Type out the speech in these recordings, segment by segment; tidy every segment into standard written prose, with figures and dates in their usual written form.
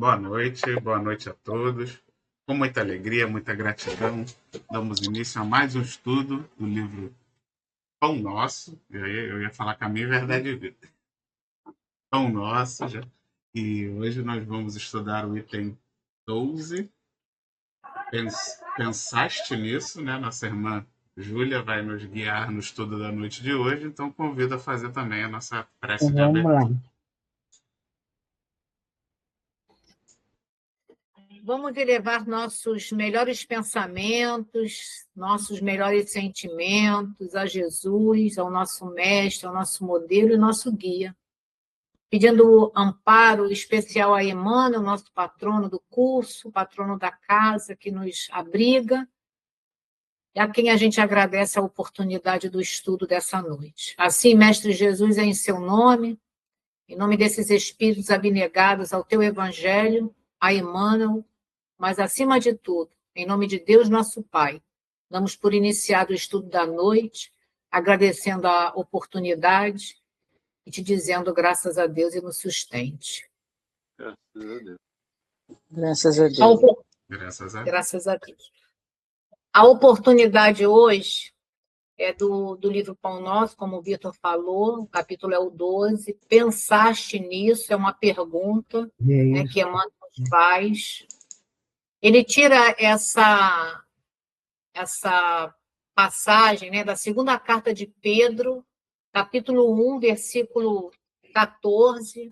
boa noite a todos. Com muita alegria, muita gratidão, damos início a mais um estudo do livro Pão Nosso. Eu ia falar Caminho, Verdade e Vida. Pão Nosso, já. E hoje nós vamos estudar o item 12. Pensaste nisso, né? Nossa irmã Júlia vai nos guiar no estudo da noite de hoje, então convido a fazer também a nossa prece de Vamos lá. abertura. Vamos elevar nossos melhores pensamentos, nossos melhores sentimentos a Jesus, ao nosso mestre, ao nosso modelo e nosso guia. Pedindo amparo especial a Emmanuel, nosso patrono do curso, patrono da casa que nos abriga, e a quem a gente agradece a oportunidade do estudo dessa noite. Assim, Mestre Jesus, é em seu nome, em nome desses espíritos abnegados ao teu evangelho, a Emmanuel, mas, acima de tudo, em nome de Deus, nosso Pai, damos por iniciado o estudo da noite, agradecendo a oportunidade e te dizendo graças a Deus e nos sustente. Graças a Deus. Graças a Deus. A oportunidade hoje é do livro Pão Nosso, como o Vitor falou, o capítulo é o 12. Pensaste nisso? É uma pergunta, né, que Emmanuel nos faz. Ele tira essa passagem, né, da segunda carta de Pedro, capítulo 1, versículo 14,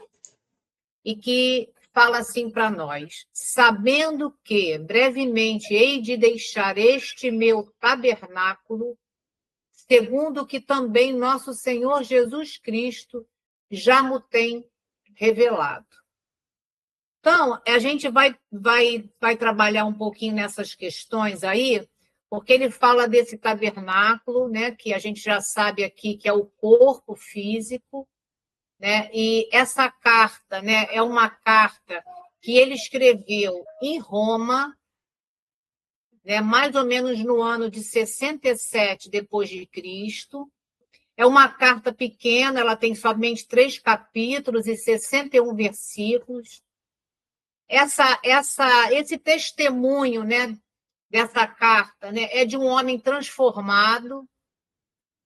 e que fala assim para nós: sabendo que brevemente hei de deixar este meu tabernáculo, segundo que também nosso Senhor Jesus Cristo já me tem revelado. Então, a gente vai trabalhar um pouquinho nessas questões aí, porque ele fala desse tabernáculo, né, que a gente já sabe aqui que é o corpo físico, né, e essa carta, né, é uma carta que ele escreveu em Roma, né, mais ou menos no ano de 67 depois de Cristo. É uma carta pequena, ela tem somente 3 capítulos e 61 versículos. Esse testemunho, né, dessa carta, né, é de um homem transformado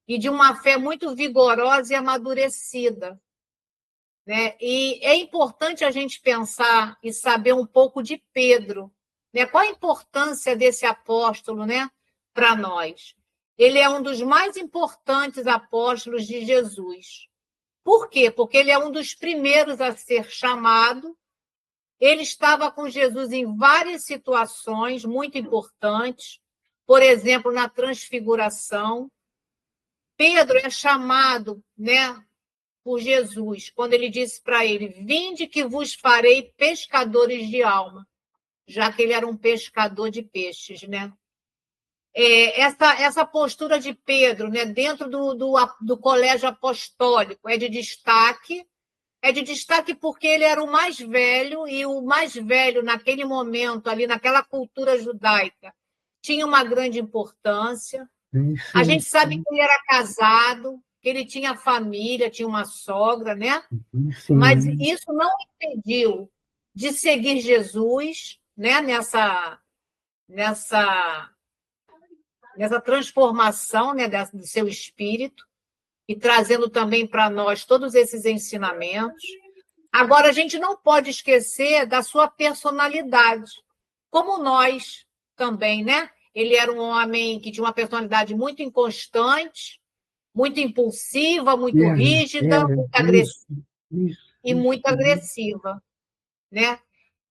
e de uma fé muito vigorosa e amadurecida, né? E é importante a gente pensar e saber um pouco de Pedro, né? Qual a importância desse apóstolo, né, para nós? Ele é um dos mais importantes apóstolos de Jesus. Por quê? Porque ele é um dos primeiros a ser chamado. Ele estava com Jesus em várias situações muito importantes, por exemplo, na transfiguração. Pedro é chamado, né, por Jesus, quando ele disse para ele: vinde que vos farei pescadores de alma, já que ele era um pescador de peixes, né? Essa postura de Pedro, né, dentro do colégio apostólico é de destaque. É de destaque porque ele era o mais velho, e o mais velho, naquele momento, ali naquela cultura judaica, tinha uma grande importância. A gente sabe que ele era casado, que ele tinha família, tinha uma sogra, né? Mas isso não impediu de seguir Jesus, né, nessa transformação, né, do seu espírito, e trazendo também para nós todos esses ensinamentos. Agora, a gente não pode esquecer da sua personalidade, como nós também, né? Ele era um homem que tinha uma personalidade muito inconstante, muito impulsiva, muito rígida, muito agressiva, muito agressiva, né?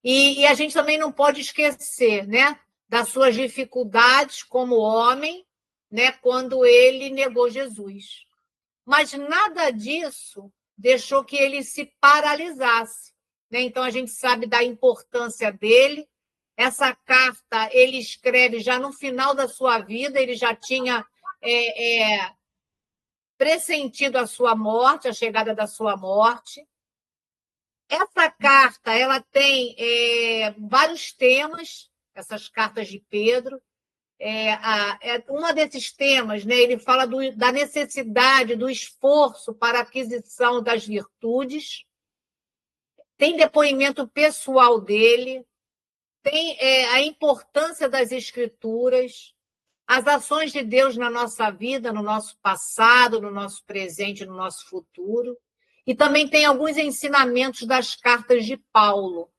E a gente também não pode esquecer, né, das suas dificuldades como homem, né, quando ele negou Jesus. Mas nada disso deixou que ele se paralisasse, né? Então, a gente sabe da importância dele. Essa carta ele escreve já no final da sua vida, ele já tinha pressentido a sua morte, a chegada da sua morte. Essa carta ela tem vários temas, essas cartas de Pedro. Um desses temas, né, ele fala da necessidade do esforço para a aquisição das virtudes. tem depoimento pessoal dele, tem a importância das Escrituras, as ações de Deus na nossa vida, no nosso passado, no nosso presente, no nosso futuro. E também tem alguns ensinamentos das cartas de Paulo.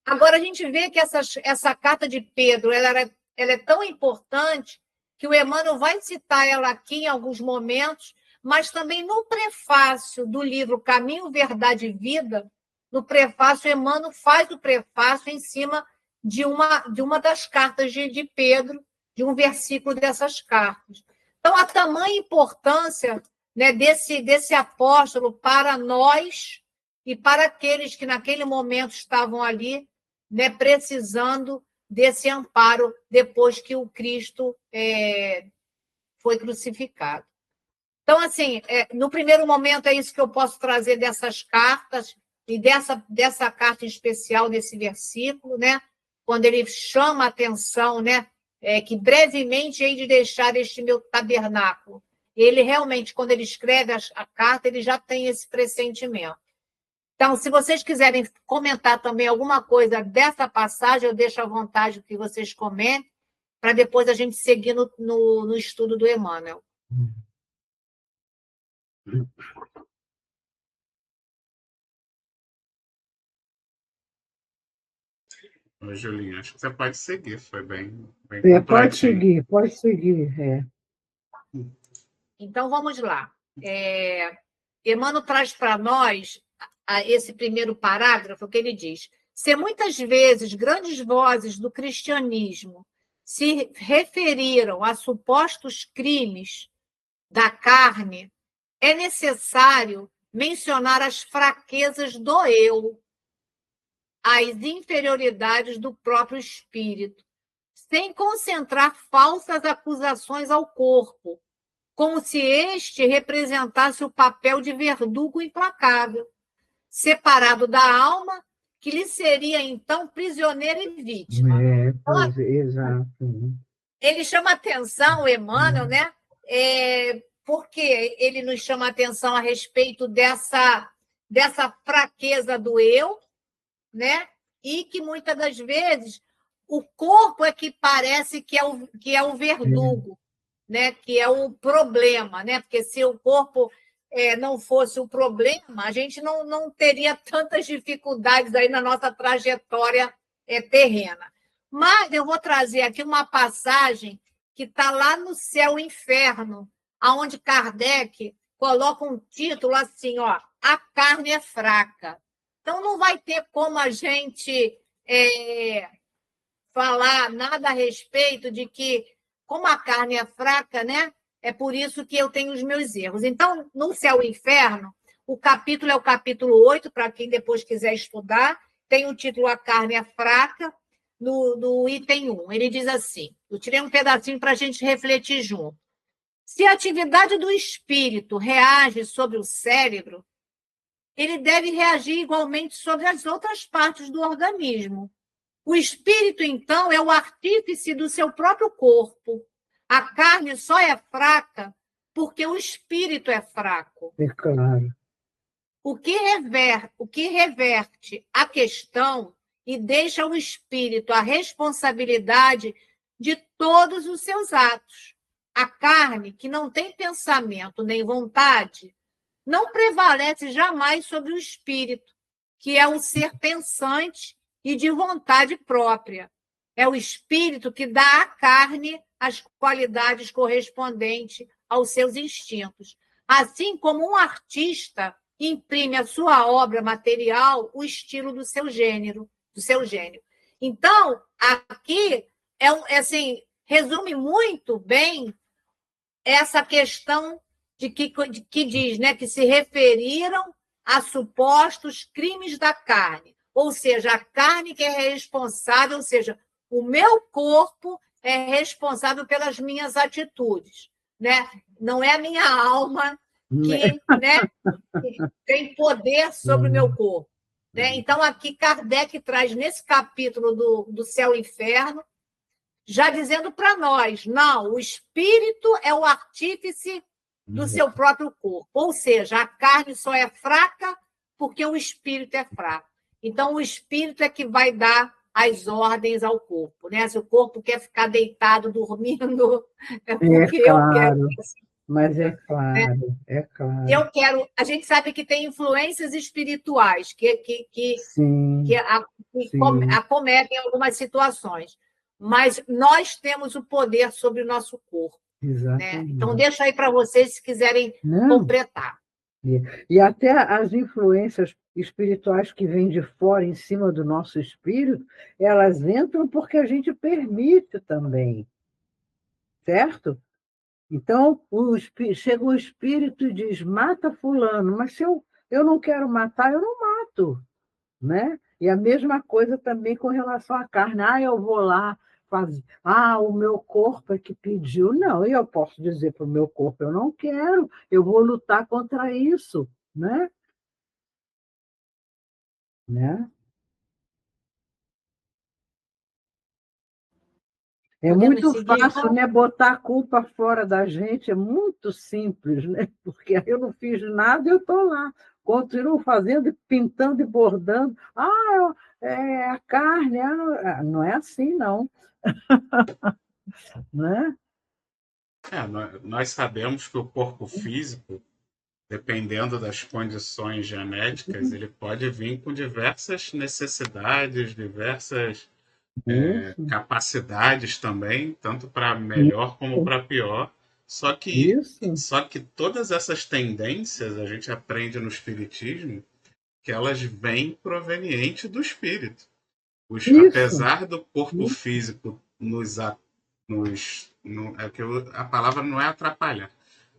Agora, a gente vê que essa carta de Pedro ela é tão importante que o Emmanuel vai citar ela aqui em alguns momentos, mas também no prefácio do livro Caminho, Verdade e Vida, no prefácio, Emmanuel faz o prefácio em cima de uma das cartas de Pedro, de um versículo dessas cartas. Então, a tamanha importância, né, desse apóstolo para nós e para aqueles que naquele momento estavam ali, né, precisando desse amparo depois que o Cristo foi crucificado. Então, assim, no primeiro momento é isso que eu posso trazer dessas cartas e dessa carta em especial, desse versículo, né, quando ele chama a atenção, né, que brevemente hei de deixar este meu tabernáculo. Ele realmente, quando ele escreve a carta, ele já tem esse pressentimento. Então, se vocês quiserem comentar também alguma coisa dessa passagem, eu deixo à vontade que vocês comentem, para depois a gente seguir no estudo do Emmanuel. Ô, Julinha, acho que você pode seguir, foi bem pode seguir. Então, vamos lá. Emmanuel traz para nós esse primeiro parágrafo, que ele diz: se muitas vezes grandes vozes do cristianismo se referiram a supostos crimes da carne, é necessário mencionar as fraquezas do eu, as inferioridades do próprio espírito, sem concentrar falsas acusações ao corpo, como se este representasse o papel de verdugo implacável, separado da alma, que lhe seria, então, prisioneira e vítima. Exato. Ele chama atenção, o Emmanuel, né? Porque ele nos chama atenção a respeito dessa fraqueza do eu, né? E que, muitas das vezes, o corpo é que parece que é o verdugo, né? Que é o problema, né? Porque se o corpo não fosse o problema, a gente não teria tantas dificuldades aí na nossa trajetória terrena. Mas eu vou trazer aqui uma passagem que está lá no Céu e Inferno, onde Kardec coloca um título assim, ó, a carne é fraca. Então, não vai ter como a gente falar nada a respeito de que, como a carne é fraca, né? É por isso que eu tenho os meus erros. Então, no Céu e Inferno, o capítulo é o capítulo 8, para quem depois quiser estudar, tem o título A Carne é Fraca, no item 1. Ele diz assim, eu tirei um pedacinho para a gente refletir junto. Se a atividade do espírito reage sobre o cérebro, ele deve reagir igualmente sobre as outras partes do organismo. O espírito, então, é o artífice do seu próprio corpo. A carne só é fraca porque o espírito é fraco. É claro. O que reverte a questão e deixa ao espírito a responsabilidade de todos os seus atos. A carne, que não tem pensamento nem vontade, não prevalece jamais sobre o espírito, que é um ser pensante e de vontade própria. É o espírito que dá à carne as qualidades correspondentes aos seus instintos. Assim como um artista imprime a sua obra material o estilo do seu gênio. Então, aqui assim, resume muito bem essa questão de que diz, né, que se referiram a supostos crimes da carne, ou seja, a carne que é responsável, ou seja, o meu corpo é responsável pelas minhas atitudes, né? Não é a minha alma que, né, tem poder sobre o meu corpo. Né? Então, aqui Kardec traz nesse capítulo do Céu e Inferno, já dizendo para nós, não, o espírito é o artífice do seu próprio corpo. Ou seja, a carne só é fraca porque o espírito é fraco. Então, o espírito é que vai dar as ordens ao corpo, né? Se o corpo quer ficar deitado, dormindo, é É porque eu quero claro, isso, mas é né? claro, é claro. Eu quero. A gente sabe que tem influências espirituais que, Sim, a, que sim, acometem algumas situações, mas nós temos o poder sobre o nosso corpo, né? Então, exatamente. deixa aí para vocês se quiserem Não, completar. e até as influências espirituais que vêm de fora em cima do nosso espírito, elas entram porque a gente permite também, certo? Então, chega um espírito e diz, mata fulano, mas se eu não quero matar, eu não mato, né? E a mesma coisa também com relação à carne. Ah, eu vou lá fazer. Ah, o meu corpo é que pediu. Não, e eu posso dizer para o meu corpo, eu não quero, eu vou lutar contra isso, né? Né? É Podemos muito seguir, fácil, então? né, botar a culpa fora da gente, é muito simples, né? Porque eu não fiz nada e eu estou lá. Continuo fazendo, pintando e bordando. Ah, é a carne, não é assim, não, né? Nós sabemos que o corpo físico, dependendo das condições genéticas, ele pode vir com diversas necessidades, diversas Isso, capacidades também, tanto para melhor como isso, para pior. Só que, isso, só que todas essas tendências a gente aprende no Espiritismo que elas vêm proveniente do espírito. isso, Apesar do corpo físico é que a palavra não é atrapalhar,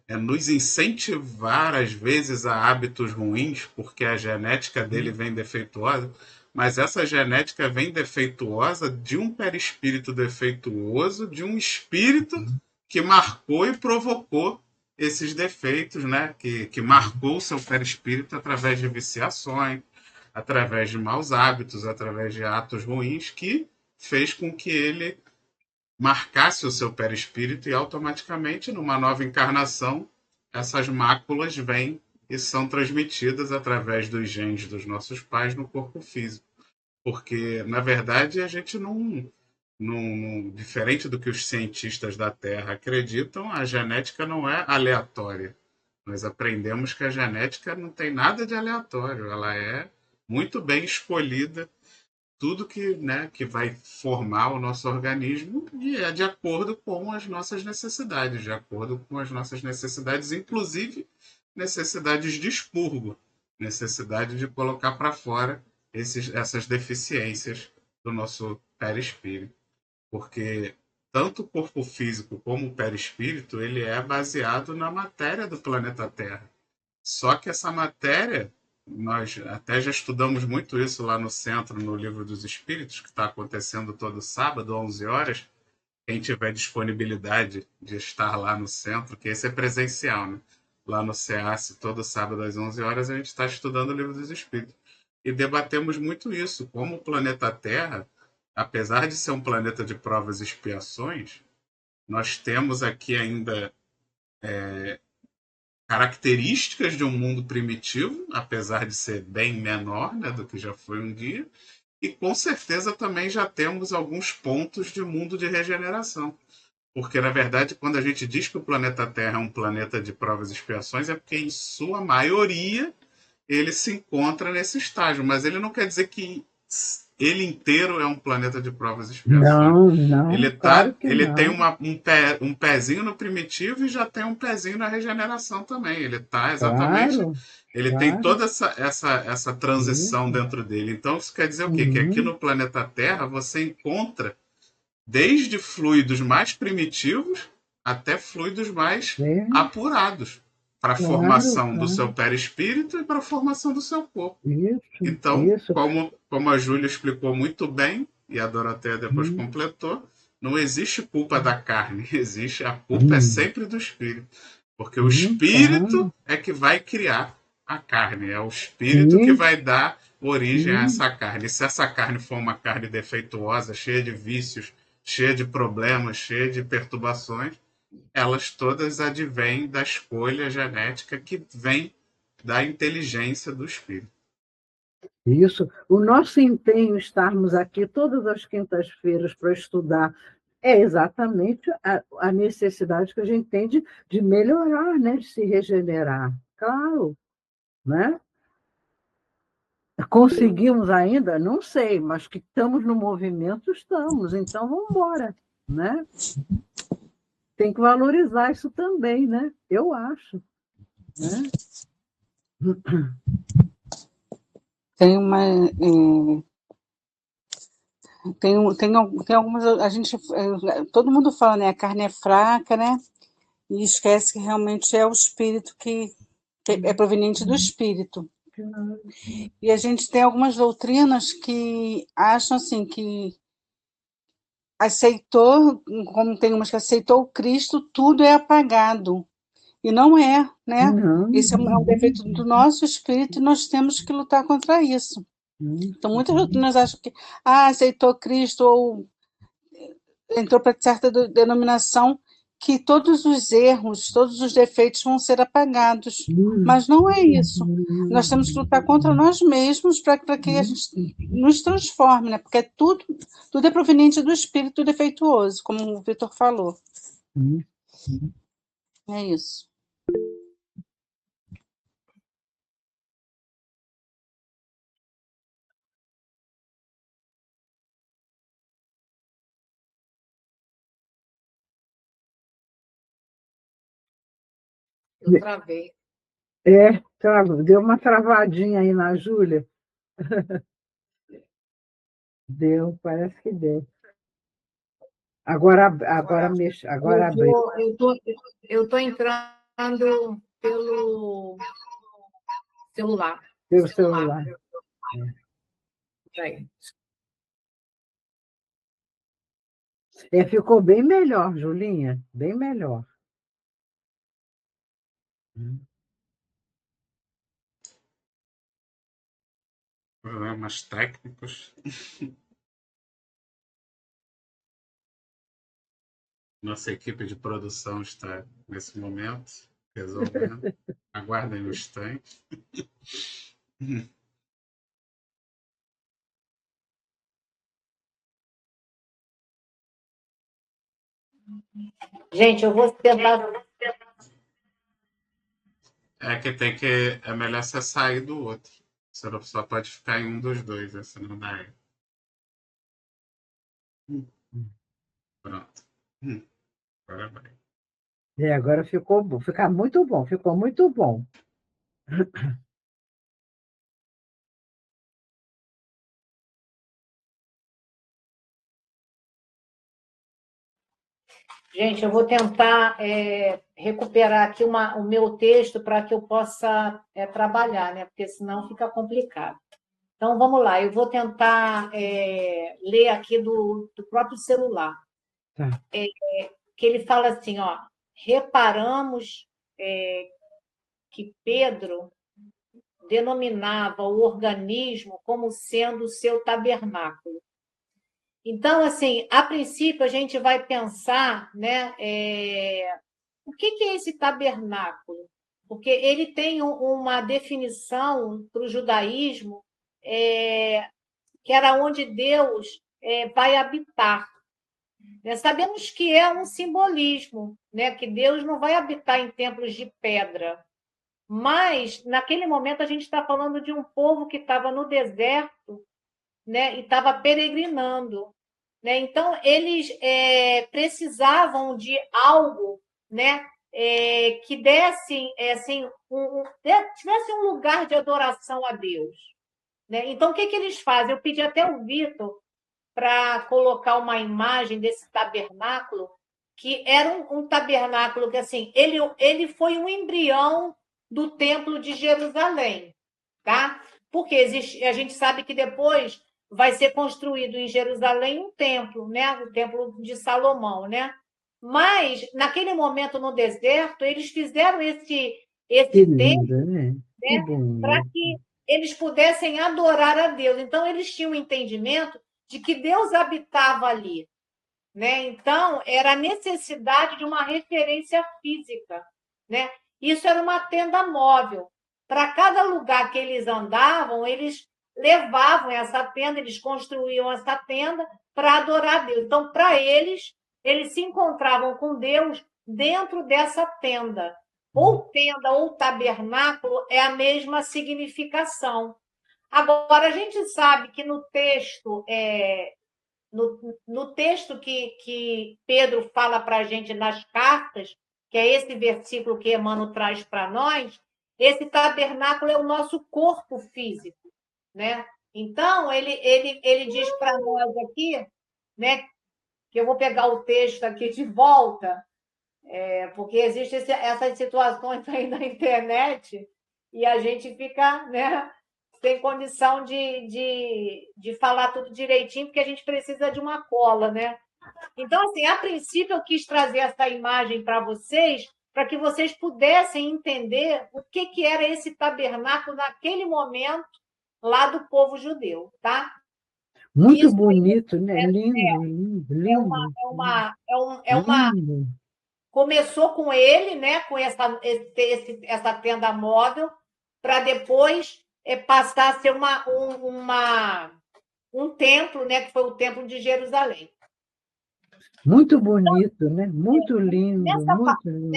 é nos incentivar às vezes a hábitos ruins, porque a genética dele vem defeituosa, mas essa genética vem defeituosa de um perispírito defeituoso, de um espírito que marcou e provocou esses defeitos, né? Que marcou o seu perispírito através de viciações, através de maus hábitos, através de atos ruins, que fez com que ele marcasse o seu perispírito e automaticamente, numa nova encarnação, essas máculas vêm e são transmitidas através dos genes dos nossos pais no corpo físico. Porque, na verdade, a gente diferente do que os cientistas da Terra acreditam, a genética não é aleatória. Nós aprendemos que a genética não tem nada de aleatório, ela é muito bem escolhida, tudo que, né, que vai formar o nosso organismo e é de acordo com as nossas necessidades, de acordo com as nossas necessidades, inclusive necessidades de expurgo, necessidade de colocar para fora essas deficiências do nosso perispírito, porque tanto o corpo físico como o perispírito ele é baseado na matéria do planeta Terra. Só que essa matéria, nós até já estudamos muito isso lá no centro, no Livro dos Espíritos, que está acontecendo todo sábado, 11 horas. Quem tiver disponibilidade de estar lá no centro, que esse é presencial, né? Lá no CEAS, todo sábado às 11 horas, a gente está estudando o Livro dos Espíritos. E debatemos muito isso, como o planeta Terra, apesar de ser um planeta de provas e expiações, nós temos aqui ainda características de um mundo primitivo, apesar de ser bem menor, né, do que já foi um dia, e com certeza também já temos alguns pontos de mundo de regeneração. Porque, na verdade, quando a gente diz que o planeta Terra é um planeta de provas e expiações, é porque, em sua maioria, ele se encontra nesse estágio. Mas ele não quer dizer que ele inteiro é um planeta de provas e expiações. não, não, claro que Ele tem não, um pezinho no primitivo e já tem um pezinho na regeneração também. Ele tá exatamente, claro, ele tem claro, toda essa transição isso, dentro dele. Então isso quer dizer o quê? Que aqui uhum, no planeta Terra você encontra desde fluidos mais primitivos até fluidos mais é, apurados para a claro, formação do seu claro, perispírito e para a formação do seu corpo. Então, isso, como a Júlia explicou muito bem, e a Doroteia depois hum, completou, não existe culpa da carne, existe a culpa é hum, sempre do espírito. Porque o espírito claro, é que vai criar a carne, é o espírito que sim, vai dar origem a sim, essa carne. E se essa carne for uma carne defeituosa, cheia de vícios, cheia de problemas, cheia de perturbações, elas todas advêm da escolha genética que vem da inteligência do espírito. Isso. O nosso empenho em estarmos aqui todas as quintas-feiras para estudar é exatamente a necessidade que a gente tem de melhorar, né? De se regenerar. Claro, né? Conseguimos ainda? Não sei, mas que estamos no movimento, estamos. Então, vamos embora, né? Tem que valorizar isso também, né? Eu acho. Né? Tem uma. Tem algumas. A gente. Todo mundo fala, né? A carne é fraca, né? E esquece que realmente é o espírito que é proveniente do espírito. E a gente tem algumas doutrinas que acham assim que aceitou, como tem umas que aceitou o Cristo, tudo é apagado. E não é, né? Não. Esse é um defeito do nosso espírito e nós temos que lutar contra isso. Então, muitas doutrinas acham que aceitou Cristo ou entrou para certa denominação, que todos os erros, todos os defeitos vão ser apagados. Mas não é isso. Nós temos que lutar contra nós mesmos para que a gente nos transforme, né? Porque tudo é proveniente do espírito defeituoso, como o Vitor falou. É isso. Eu travei. Deu uma travadinha aí na Júlia. Deu, parece que deu. Agora abriu. Eu tô entrando pelo celular. Pelo celular. Ficou bem melhor, Julinha, bem melhor. Problemas técnicos. Nossa equipe de produção está, nesse momento, resolvendo. Aguardem um instante. Gente, eu vou tentar. É que tem que. É melhor você sair do outro. Você só pode ficar em um dos dois, essa não dá. Pronto. Agora vai. Agora ficou bom, fica muito bom, ficou muito bom. Gente, eu vou tentar recuperar aqui o meu texto para que eu possa trabalhar, né? Porque senão fica complicado. Então, vamos lá, eu vou tentar ler aqui do próprio celular. Tá. Que ele fala assim, ó, reparamos que Pedro denominava o organismo como sendo o seu tabernáculo. Então, assim, a princípio a gente vai pensar, né, o que é esse tabernáculo? Porque ele tem uma definição para o judaísmo, que era onde Deus vai habitar. Sabemos que é um simbolismo, né, que Deus não vai habitar em templos de pedra. Mas, naquele momento, a gente está falando de um povo que estava no deserto, né, e estava peregrinando. Né? Então, eles precisavam de algo, né, que desse, assim, tivesse um lugar de adoração a Deus. Né? Então, o que eles fazem? Eu pedi até o Vitor para colocar uma imagem desse tabernáculo, que era um tabernáculo que, assim, ele foi um embrião do Templo de Jerusalém, tá? Porque a gente sabe que depois vai ser construído em Jerusalém um templo, né? O Templo de Salomão, né? Mas, naquele momento no deserto, eles fizeram esse templo, né? Para que eles pudessem adorar a Deus. Então, eles tinham um entendimento de que Deus habitava ali. Né? Então, era a necessidade de uma referência física. Né? Isso era uma tenda móvel. Para cada lugar que eles andavam, eles levavam essa tenda, eles construíam essa tenda para adorar a Deus. Então, para eles se encontravam com Deus dentro dessa tenda. Ou tenda ou tabernáculo é a mesma significação. Agora, a gente sabe que no texto, no texto que Pedro fala para a gente nas cartas, que é esse versículo que Emmanuel traz para nós, esse tabernáculo é o nosso corpo físico, né? Então, ele diz para nós aqui, né, que eu vou pegar o texto aqui de volta, porque existem essas situações aí na internet e a gente fica, né, sem condição de falar tudo direitinho, porque a gente precisa de uma cola, né? Então, assim, a princípio eu quis trazer essa imagem para vocês, para que vocês pudessem entender o que era esse tabernáculo naquele momento lá do povo judeu, tá? Muito Isso bonito, né? Lindo, lindo, lindo. Começou com ele, né? Com essa tenda móvel, para depois passar a ser um templo, né? Que foi o templo de Jerusalém. Muito bonito, né? Muito lindo, muito lindo.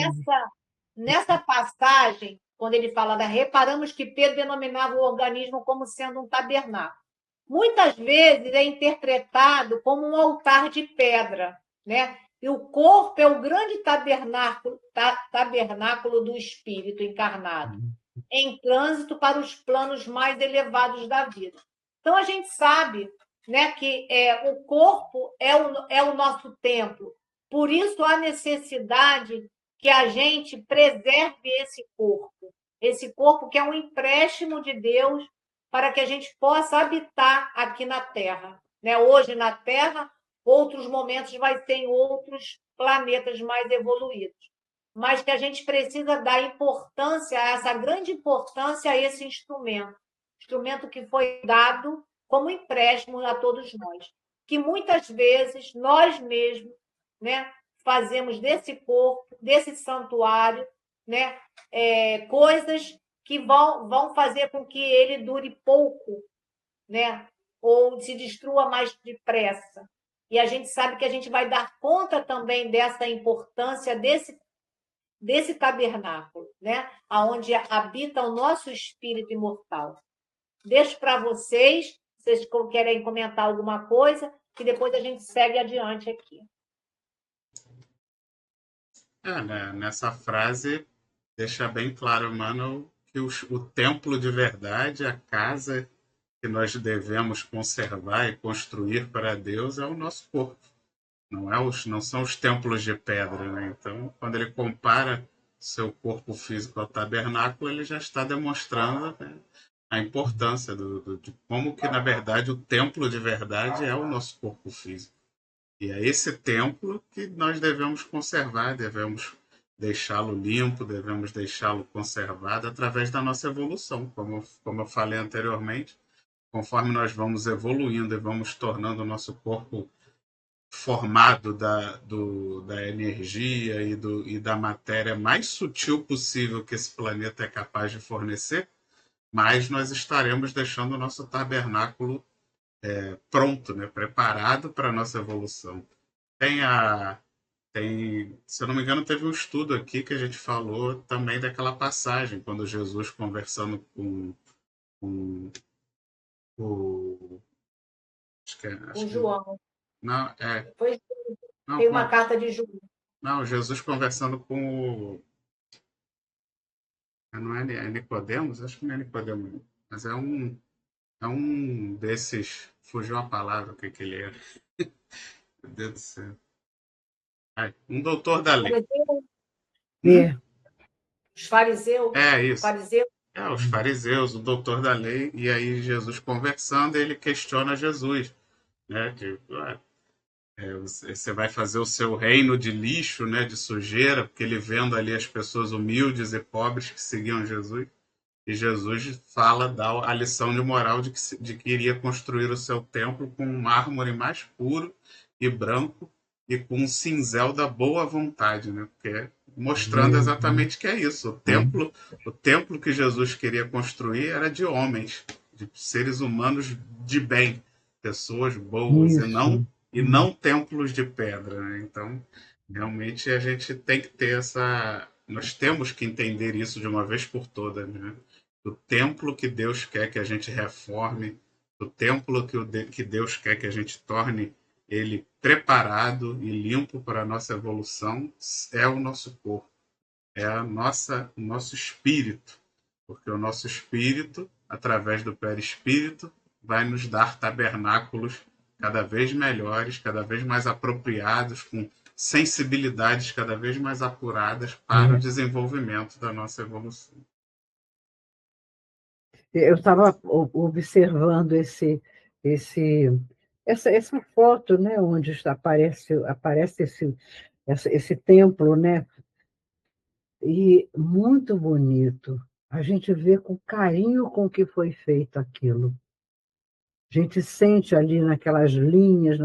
Nessa passagem, quando ele fala reparamos que Pedro denominava o organismo como sendo um tabernáculo. Muitas vezes é interpretado como um altar de pedra, né? E o corpo é o grande tabernáculo do espírito encarnado, em trânsito para os planos mais elevados da vida. Então, a gente sabe, né, que o corpo é o nosso templo. Por isso, há necessidade que a gente preserve esse corpo que é um empréstimo de Deus para que a gente possa habitar aqui na Terra. Né? Hoje, na Terra, outros momentos vai ser em outros planetas mais evoluídos. Mas que a gente precisa dar importância, essa grande importância a esse instrumento que foi dado como empréstimo a todos nós, que muitas vezes nós mesmos, né, fazemos desse corpo, desse santuário, né, coisas que vão fazer com que ele dure pouco, né, ou se destrua mais depressa. E a gente sabe que a gente vai dar conta também dessa importância desse tabernáculo, né, onde habita o nosso espírito imortal. Deixo para vocês querem comentar alguma coisa, que depois a gente segue adiante aqui. Nessa frase, deixa bem claro, Emmanuel, que o templo de verdade, a casa que nós devemos conservar e construir para Deus é o nosso corpo. Não são os templos de pedra, né? Então, quando ele compara seu corpo físico ao tabernáculo, ele já está demonstrando, né, a importância de como que, na verdade, o templo de verdade é o nosso corpo físico. E é esse templo que nós devemos conservar, devemos deixá-lo limpo, devemos deixá-lo conservado através da nossa evolução. Como eu falei anteriormente, conforme nós vamos evoluindo e vamos tornando o nosso corpo formado da energia e da matéria mais sutil possível que esse planeta é capaz de fornecer, mais nós estaremos deixando o nosso tabernáculo pronto, né, preparado para a nossa evolução. Se eu não me engano, teve um estudo aqui que a gente falou também daquela passagem, quando Jesus conversando com João. Não, Depois tem uma carta de João. Não, Jesus conversando com o... Não é Nicodemos? Acho que não é Nicodemos, mas é um desses... Fugiu a palavra, o que ele era. Meu Deus do céu. Um doutor da lei. Os fariseus. Isso. Os fariseus, o doutor da lei. E aí Jesus conversando, ele questiona Jesus. Né? Você vai fazer o seu reino de lixo, né, de sujeira, porque ele vendo ali as pessoas humildes e pobres que seguiam Jesus. E Jesus dá a lição de moral de que iria construir o seu templo com um mármore mais puro e branco e com um cinzel da boa vontade, né? Porque mostrando exatamente que é isso. O templo que Jesus queria construir era de homens de seres humanos de bem, pessoas boas, e não templos de pedra. Né? Então, realmente, a gente tem que ter essa... Nós temos que entender isso de uma vez por todas. Né? O templo que Deus quer que a gente reforme, o templo que Deus quer que a gente torne ele preparado e limpo para a nossa evolução, é o nosso corpo, é o nosso espírito, porque o nosso espírito, através do perispírito, vai nos dar tabernáculos cada vez melhores, cada vez mais apropriados, com sensibilidades cada vez mais apuradas para o desenvolvimento da nossa evolução. Eu estava observando essa foto, né, onde aparece esse templo, né, e muito bonito. A gente vê com carinho com que foi feito aquilo. A gente sente ali naquelas linhas,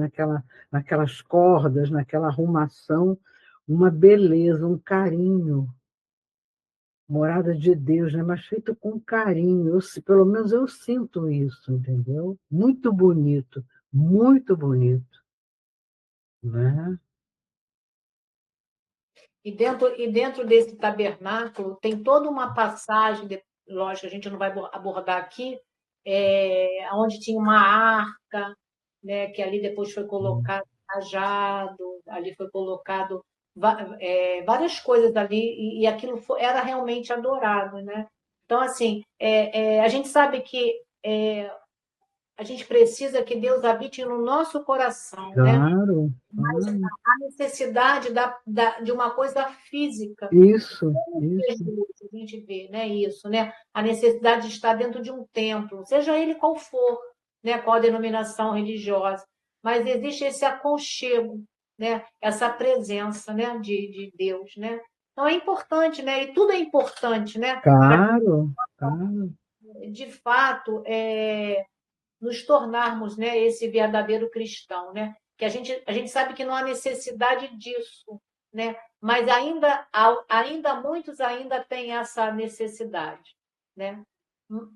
naquelas cordas, naquela arrumação, uma beleza, um carinho. Morada de Deus, né? Mas feito com carinho. Pelo menos eu sinto isso, entendeu? Muito bonito, né? E dentro desse tabernáculo tem toda uma passagem, lógico, a gente não vai abordar aqui, onde tinha uma arca, né, que ali depois foi colocado cajado, ali foi colocado várias coisas ali, e aquilo era realmente adorado. Né? Então, assim, a gente sabe que a gente precisa que Deus habite no nosso coração, claro, né? Mas a necessidade de uma coisa física. Isso. A gente vê, né? Isso, né? A necessidade de estar dentro de um templo, seja ele qual for, né? Qual a denominação religiosa, mas existe esse aconchego, né? Essa presença, né? De Deus, né? Então é importante, né? E tudo é importante, né? Claro. De fato, nos tornarmos, né, esse verdadeiro cristão, né? Que a gente sabe que não há necessidade disso, né? Mas ainda muitos ainda têm essa necessidade, né?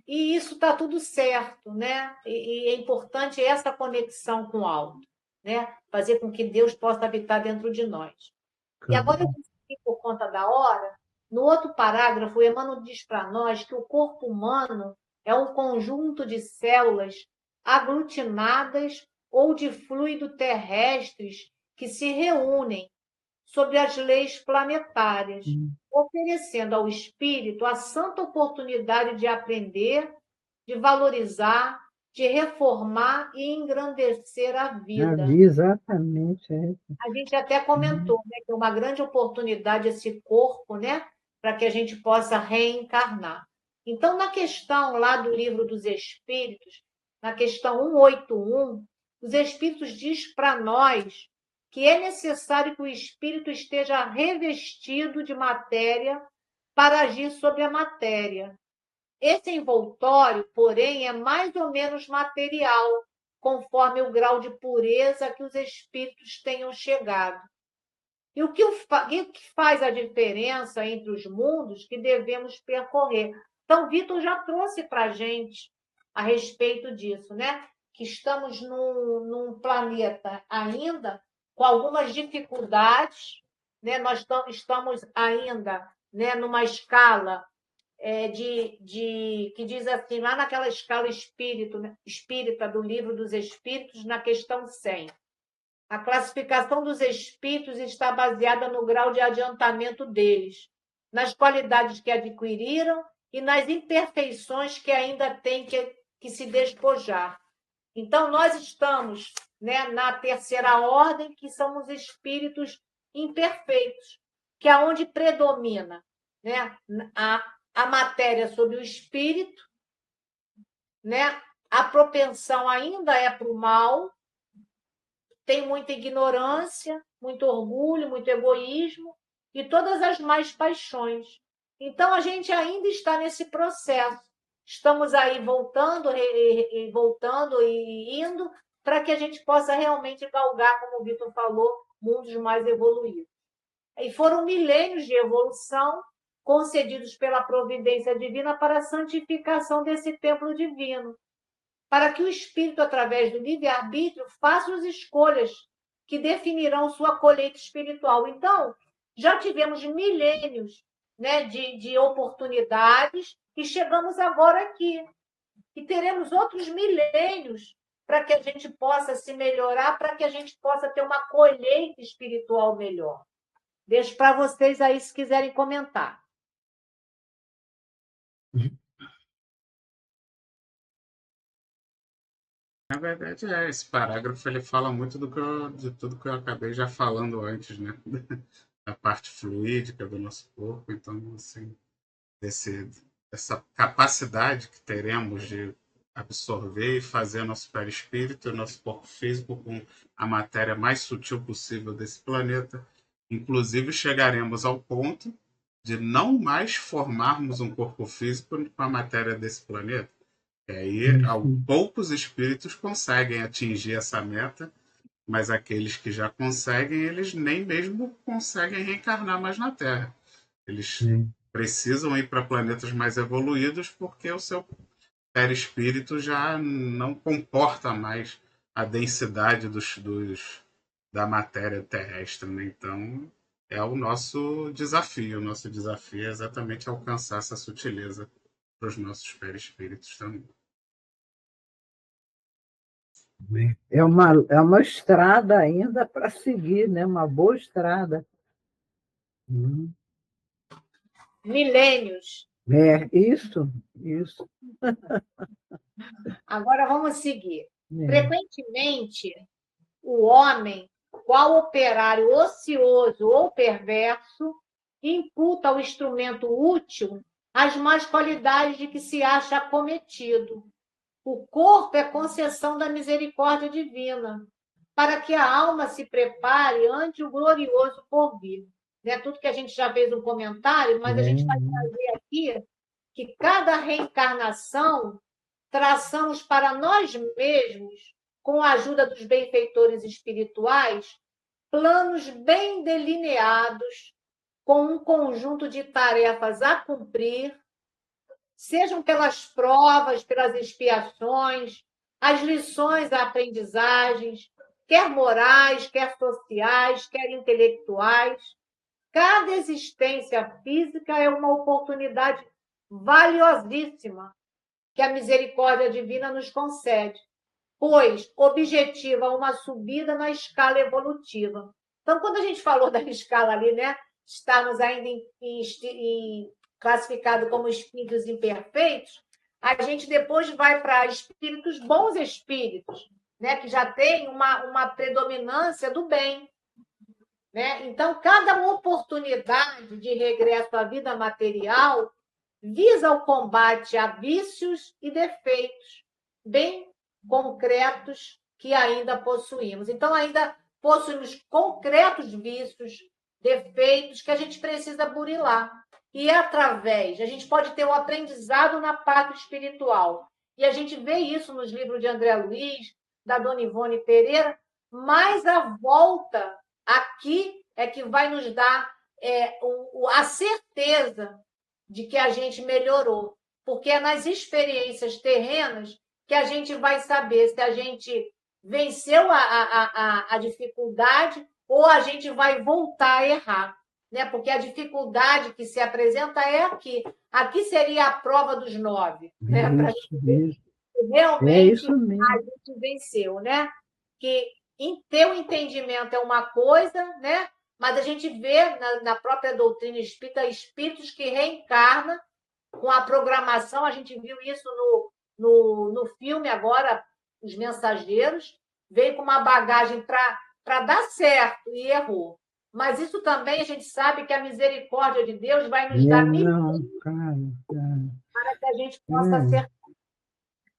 E isso está tudo certo, né? E é importante essa conexão com o alto, né? Fazer com que Deus possa habitar dentro de nós. E agora, por conta da hora, no outro parágrafo, Emmanuel diz para nós que o corpo humano é um conjunto de células aglutinadas ou de fluido terrestres que se reúnem sobre as leis planetárias, oferecendo ao espírito a santa oportunidade de aprender, de valorizar, de reformar e engrandecer a vida. Exatamente. A gente até comentou, né, que é uma grande oportunidade esse corpo, né, para que a gente possa reencarnar. Então, na questão lá do Livro dos Espíritos, na questão 181, os Espíritos diz para nós que é necessário que o espírito esteja revestido de matéria para agir sobre a matéria. Esse envoltório, porém, é mais ou menos material, conforme o grau de pureza que os espíritos tenham chegado. E o que faz a diferença entre os mundos que devemos percorrer? Então, Vitor já trouxe para a gente a respeito disso, né? Que estamos num planeta ainda com algumas dificuldades, né? Nós estamos ainda, né, numa escala que diz assim, lá naquela escala espírita do Livro dos Espíritos, na questão 100. A classificação dos espíritos está baseada no grau de adiantamento deles, nas qualidades que adquiriram e nas imperfeições que ainda têm que se despojar. Então, nós estamos, né, na terceira ordem, que são os espíritos imperfeitos, que é onde predomina, né, a matéria sobre o espírito, né? A propensão ainda é para o mal, tem muita ignorância, muito orgulho, muito egoísmo e todas as más paixões. Então, a gente ainda está nesse processo. Estamos aí voltando e indo para que a gente possa realmente galgar, como o Vitor falou, mundos mais evoluídos. E foram milênios de evolução concedidos pela providência divina para a santificação desse templo divino, para que o espírito, através do livre-arbítrio, faça as escolhas que definirão sua colheita espiritual. Então, já tivemos milênios, né, de oportunidades e chegamos agora aqui. E teremos outros milênios para que a gente possa se melhorar, para que a gente possa ter uma colheita espiritual melhor. Deixo para vocês aí, se quiserem comentar. Na verdade, esse parágrafo ele fala muito de tudo que eu acabei já falando antes, né? Da parte fluídica do nosso corpo. Então, assim, essa capacidade que teremos de absorver e fazer nosso perispírito, nosso corpo físico com a matéria mais sutil possível desse planeta. Inclusive, chegaremos ao ponto de não mais formarmos um corpo físico com a matéria desse planeta. E aí, poucos espíritos conseguem atingir essa meta, mas aqueles que já conseguem, eles nem mesmo conseguem reencarnar mais na Terra. Eles precisam ir para planetas mais evoluídos porque o seu perispírito já não comporta mais a densidade da matéria terrestre. Né? Então, é o nosso desafio. O nosso desafio é exatamente alcançar essa sutileza para os nossos perispíritos também. É uma estrada ainda para seguir, né? Uma boa estrada. Milênios. Isso. Agora vamos seguir. Frequentemente, o homem, qual operário ocioso ou perverso, imputa ao instrumento útil as más qualidades de que se acha acometido. O corpo é concessão da misericórdia divina, para que a alma se prepare ante o glorioso porvir. Né? Tudo que a gente já fez um comentário, mas a gente vai trazer aqui que cada reencarnação traçamos para nós mesmos, com a ajuda dos benfeitores espirituais, planos bem delineados, com um conjunto de tarefas a cumprir, sejam pelas provas, pelas expiações, as lições, as aprendizagens, quer morais, quer sociais, quer intelectuais. Cada existência física é uma oportunidade valiosíssima que a misericórdia divina nos concede, pois objetiva uma subida na escala evolutiva. Então, quando a gente falou da escala ali, né, estamos ainda classificado como espíritos imperfeitos, a gente depois vai para espíritos, bons espíritos, né, que já tem uma predominância do bem. Né? Então, cada oportunidade de regresso à vida material visa o combate a vícios e defeitos bem concretos que ainda possuímos. Então, ainda possuímos concretos vícios, defeitos que a gente precisa burilar. E através, a gente pode ter o aprendizado na parte espiritual. E a gente vê isso nos livros de André Luiz, da Dona Ivone Pereira, mas a volta aqui é que vai nos dar a certeza de que a gente melhorou. Porque é nas experiências terrenas que a gente vai saber se a gente venceu a dificuldade ou a gente vai voltar a errar. Né? Porque a dificuldade que se apresenta é aqui. Aqui seria a prova dos 9. Né? Realmente a gente venceu. Né? Que ter o entendimento é uma coisa, né? Mas a gente vê na própria doutrina espírita espíritos que reencarnam com a programação. A gente viu isso no filme agora, Os Mensageiros, veio com uma bagagem para dar certo e errou. Mas isso também a gente sabe que a misericórdia de Deus vai nos dar para que a gente possa acertar.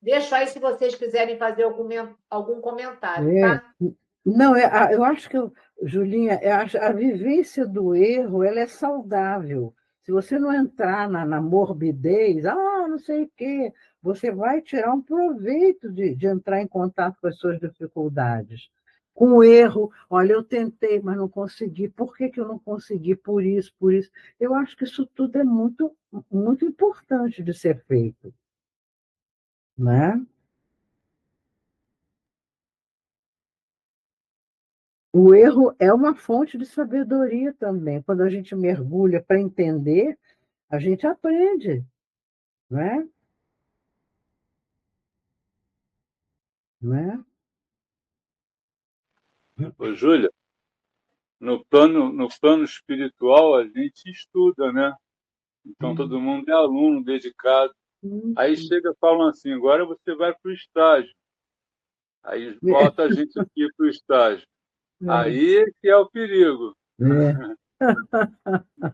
Deixo aí se vocês quiserem fazer algum comentário, tá? Não, eu acho que, Julinha, a vivência do erro ela é saudável. Se você não entrar na morbidez, não sei o quê, você vai tirar um proveito de entrar em contato com as suas dificuldades. Com o erro, olha, eu tentei, mas não consegui. Por que eu não consegui? Por isso, por isso. Eu acho que isso tudo é muito, muito importante de ser feito. Né? O erro é uma fonte de sabedoria também. Quando a gente mergulha para entender, a gente aprende, não é? Não é? Ô, Júlia, no plano espiritual a gente estuda, né? Então todo mundo é aluno, dedicado. Aí chega falando assim, agora você vai para o estágio. Aí bota a gente aqui para o estágio. Aí que é o perigo.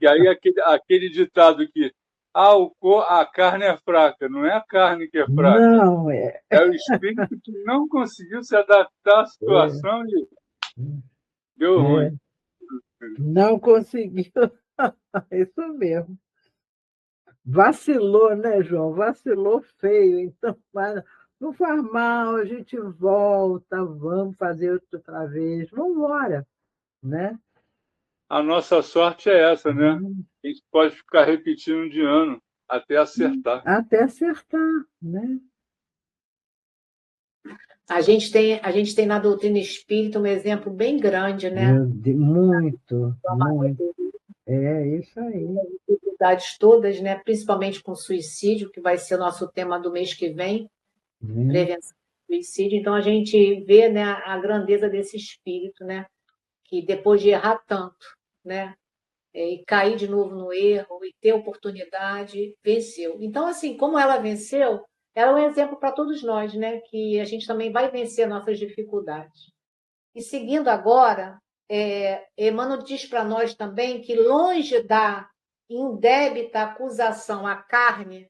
E aí aquele ditado que a carne é fraca, não é a carne que é fraca, Não, é o espírito que não conseguiu se adaptar à situação e deu ruim. não conseguiu. Isso mesmo. Vacilou, né, João? Vacilou feio. Então, não faz mal, a gente volta, vamos fazer outra vez, vamos embora, né? A nossa sorte é essa, né? A gente pode ficar repetindo de ano até acertar. Até acertar, né? A gente tem na doutrina espírita um exemplo bem grande, né? Muito, muito. É isso aí. As dificuldades todas, né? Principalmente com suicídio, que vai ser o nosso tema do mês que vem, prevenção do suicídio. Então, a gente vê, né, a grandeza desse espírito, né? Que depois de errar tanto, né? E cair de novo no erro e ter oportunidade, venceu. Então, assim, como ela venceu, ela é um exemplo para todos nós, né? Que a gente também vai vencer nossas dificuldades. E seguindo agora, Emmanuel diz para nós também que, longe da indébita acusação à carne,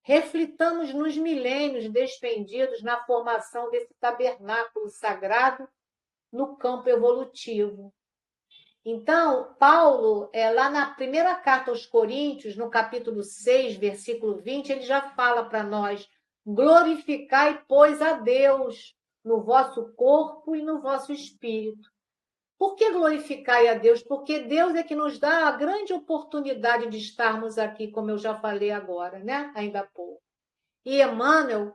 reflitamos nos milênios despendidos na formação desse tabernáculo sagrado no campo evolutivo. Então, Paulo, lá na primeira carta aos Coríntios, no capítulo 6, versículo 20, ele já fala para nós: glorificai, pois, a Deus no vosso corpo e no vosso espírito. Por que glorificai a Deus? Porque Deus é que nos dá a grande oportunidade de estarmos aqui, como eu já falei agora, né? Ainda há pouco. E Emmanuel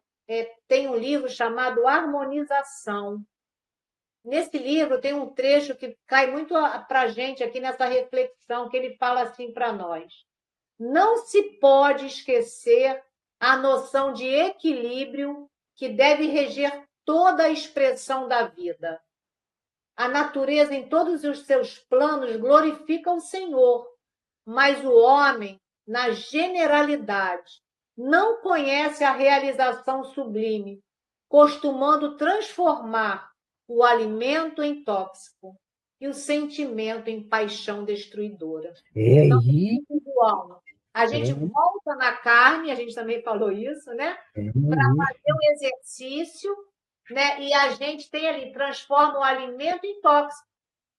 tem um livro chamado Harmonização. Nesse livro tem um trecho que cai muito para a gente aqui nessa reflexão, que ele fala assim para nós: não se pode esquecer a noção de equilíbrio que deve reger toda a expressão da vida. A natureza, em todos os seus planos, glorifica o Senhor, mas o homem, na generalidade, não conhece a realização sublime, costumando transformar o alimento em tóxico e o sentimento em paixão destruidora. Então, individual. A gente volta na carne, a gente também falou isso, né? Para fazer o exercício, né? E a gente tem ali, transforma o alimento em tóxico.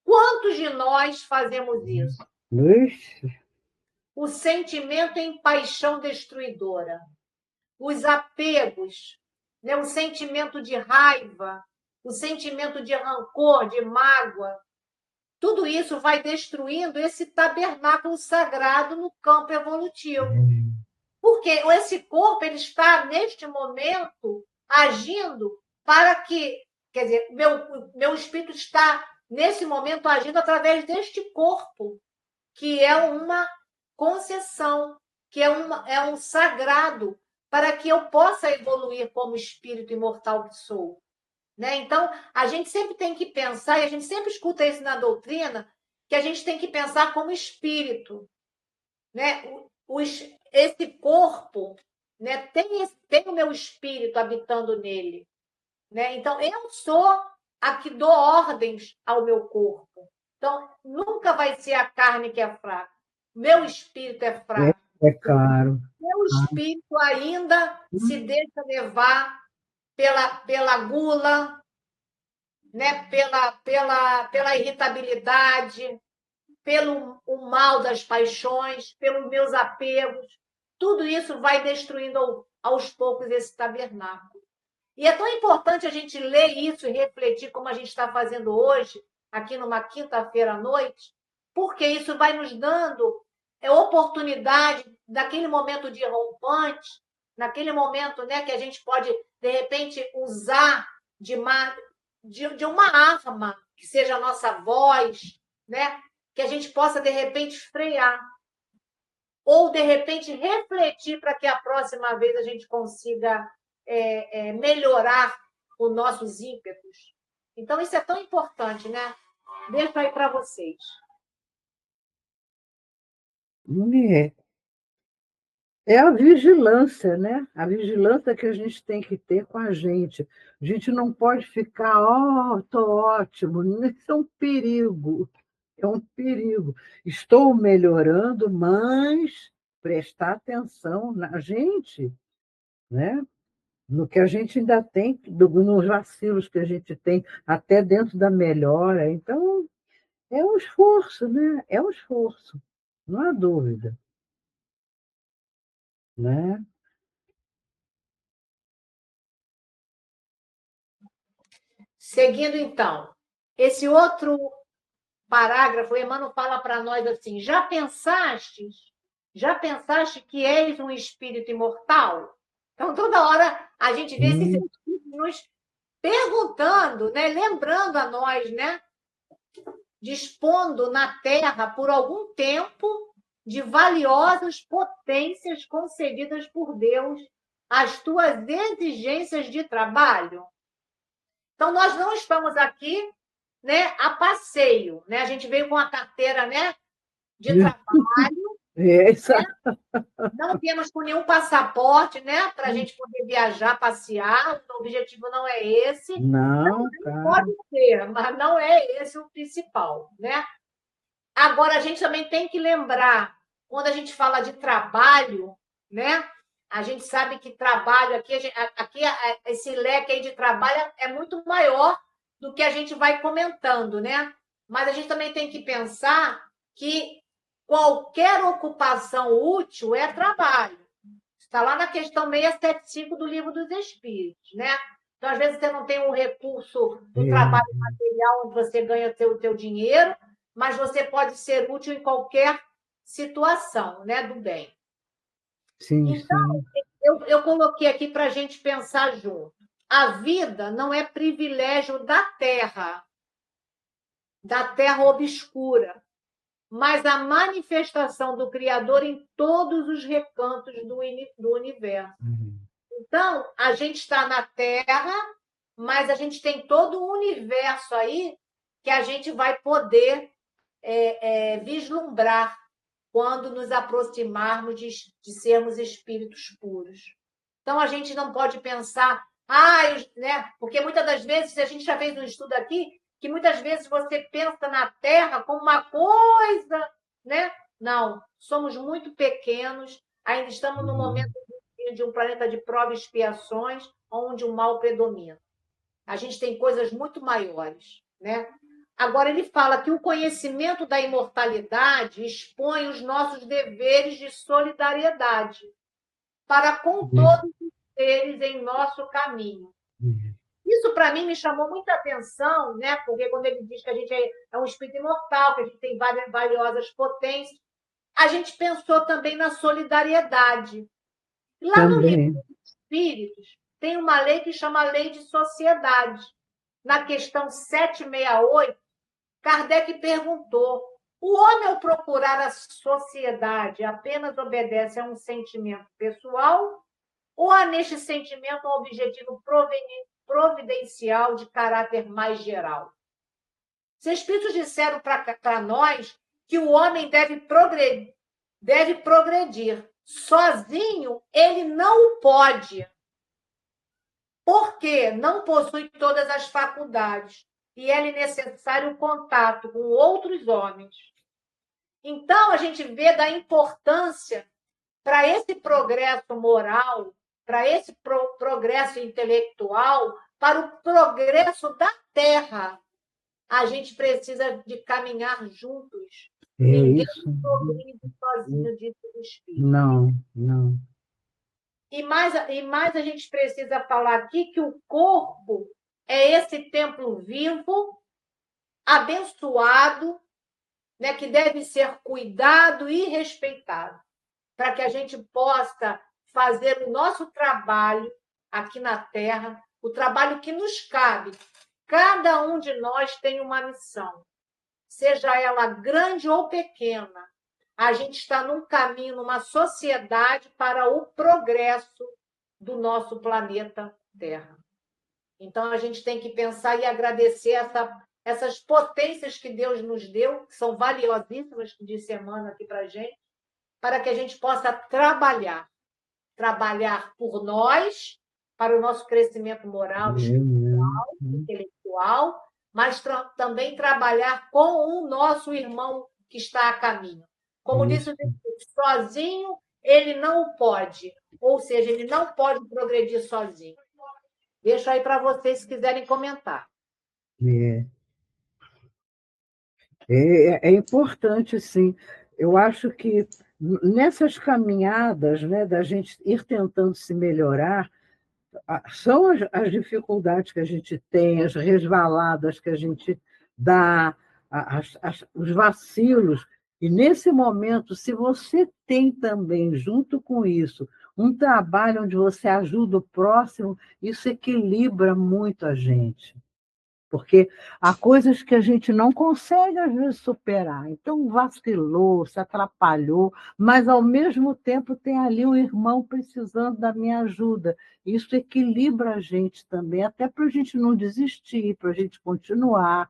Quantos de nós fazemos isso? O sentimento em paixão destruidora, os apegos, né? O sentimento de raiva, o sentimento de rancor, de mágoa, tudo isso vai destruindo esse tabernáculo sagrado no campo evolutivo. Porque esse corpo ele está, neste momento, agindo para que... Quer dizer, meu espírito está, nesse momento, agindo através deste corpo, que é uma concessão, que é um sagrado, para que eu possa evoluir como espírito imortal que sou. Né? Então, a gente sempre tem que pensar, e a gente sempre escuta isso na doutrina, que a gente tem que pensar como espírito. Né? Esse corpo, né, tem o meu espírito habitando nele. Né? Então, eu sou a que dou ordens ao meu corpo. Então, nunca vai ser a carne que é fraca. Meu espírito é fraco. É claro. Meu espírito ainda se deixa levar pela gula, né? pela irritabilidade, pelo o mal das paixões, pelos meus apegos. Tudo isso vai destruindo aos poucos esse tabernáculo. E é tão importante a gente ler isso e refletir como a gente está fazendo hoje, aqui numa quinta-feira à noite, porque isso vai nos dando oportunidade, naquele momento de rompante, naquele momento, né, que a gente pode, de repente, usar de uma arma, que seja a nossa voz, né? Que a gente possa, de repente, frear. Ou, de repente, refletir para que a próxima vez a gente consiga melhorar os nossos ímpetos. Então, isso é tão importante, né? Deixo aí para vocês. É a vigilância, né? A vigilância que a gente tem que ter com a gente. A gente não pode ficar, estou ótimo. Isso é um perigo. É um perigo. Estou melhorando, mas prestar atenção na gente, né? No que a gente ainda tem, nos vacilos que a gente tem, até dentro da melhora. Então, é um esforço, né? É um esforço, não há dúvida, né? Seguindo, então, esse outro parágrafo, o Emmanuel fala para nós assim: já pensaste que és um espírito imortal? Então, toda hora a gente vê esses espíritos nos perguntando, né? Lembrando a nós, né? Dispondo na Terra por algum tempo de valiosas potências concedidas por Deus às tuas exigências de trabalho. Então, nós não estamos aqui, né, a passeio, né? A gente veio com a carteira, né, de trabalho, né? Não temos com nenhum passaporte, né, para a gente poder viajar, passear. O objetivo não é esse. Não, pode ser, mas não é esse o principal, né? Agora, a gente também tem que lembrar, quando a gente fala de trabalho, né? A gente sabe que trabalho, aqui esse leque aí de trabalho é muito maior do que a gente vai comentando, né? Mas a gente também tem que pensar que qualquer ocupação útil é trabalho. Está lá na questão 675 do Livro dos Espíritos, né? Então, às vezes, você não tem um recurso do trabalho material onde você ganha o teu dinheiro, mas você pode ser útil em qualquer situação, né, do bem. Sim, então, eu coloquei aqui para a gente pensar junto. A vida não é privilégio da Terra obscura, mas a manifestação do Criador em todos os recantos do universo. Então, a gente está na Terra, mas a gente tem todo um universo aí que a gente vai poder vislumbrar quando nos aproximarmos de sermos espíritos puros. Então, a gente não pode pensar, né? Porque muitas das vezes, a gente já fez um estudo aqui, que muitas vezes você pensa na Terra como uma coisa, né? Não, somos muito pequenos, ainda estamos no momento de um planeta de prova e expiações, onde o mal predomina. A gente tem coisas muito maiores, né? Agora, ele fala que o conhecimento da imortalidade expõe os nossos deveres de solidariedade para com todos os seres em nosso caminho. Isso, para mim, me chamou muita atenção, né? Porque quando ele diz que a gente é um espírito imortal, que a gente tem várias valiosas potências, a gente pensou também na solidariedade. Lá no Livro dos Espíritos, tem uma lei que chama Lei de Sociedade. Na questão 768, Kardec perguntou: o homem, ao procurar a sociedade, apenas obedece a um sentimento pessoal ou há neste sentimento um objetivo providencial de caráter mais geral? Os Espíritos disseram para nós que o homem deve progredir. Sozinho, ele não o pode, porque não possui todas as faculdades e é necessário o contato com outros homens. Então, a gente vê da importância para esse progresso moral, para esse progresso intelectual, para o progresso da Terra. A gente precisa de caminhar juntos. Ninguém progride sozinho, disse o Espírito. Não. E mais a gente precisa falar aqui que o corpo é esse templo vivo, abençoado, né, que deve ser cuidado e respeitado, para que a gente possa fazer o nosso trabalho aqui na Terra, o trabalho que nos cabe, Cada um de nós tem uma missão, seja ela grande ou pequena. A gente está num caminho, numa sociedade para o progresso do nosso planeta Terra. Então, a gente tem que pensar e agradecer essas potências que Deus nos deu, que são valiosíssimas, que disse Emmanuel aqui para a gente, para que a gente possa trabalhar por nós, para o nosso crescimento moral, espiritual, intelectual, mas também trabalhar com o nosso irmão que está a caminho. Como disse o Jesus, sozinho ele não pode, ou seja, ele não pode progredir sozinho. Deixo aí para vocês, se quiserem comentar. É importante, sim. Eu acho que nessas caminhadas, né, da gente ir tentando se melhorar, são as dificuldades que a gente tem, as resvaladas que a gente dá, os vacilos. E nesse momento, se você tem também, junto com isso, um trabalho onde você ajuda o próximo, isso equilibra muito a gente. Porque há coisas que a gente não consegue, às vezes, superar. Então, vacilou, se atrapalhou, mas, ao mesmo tempo, tem ali um irmão precisando da minha ajuda. Isso equilibra a gente também, até para a gente não desistir, para a gente continuar.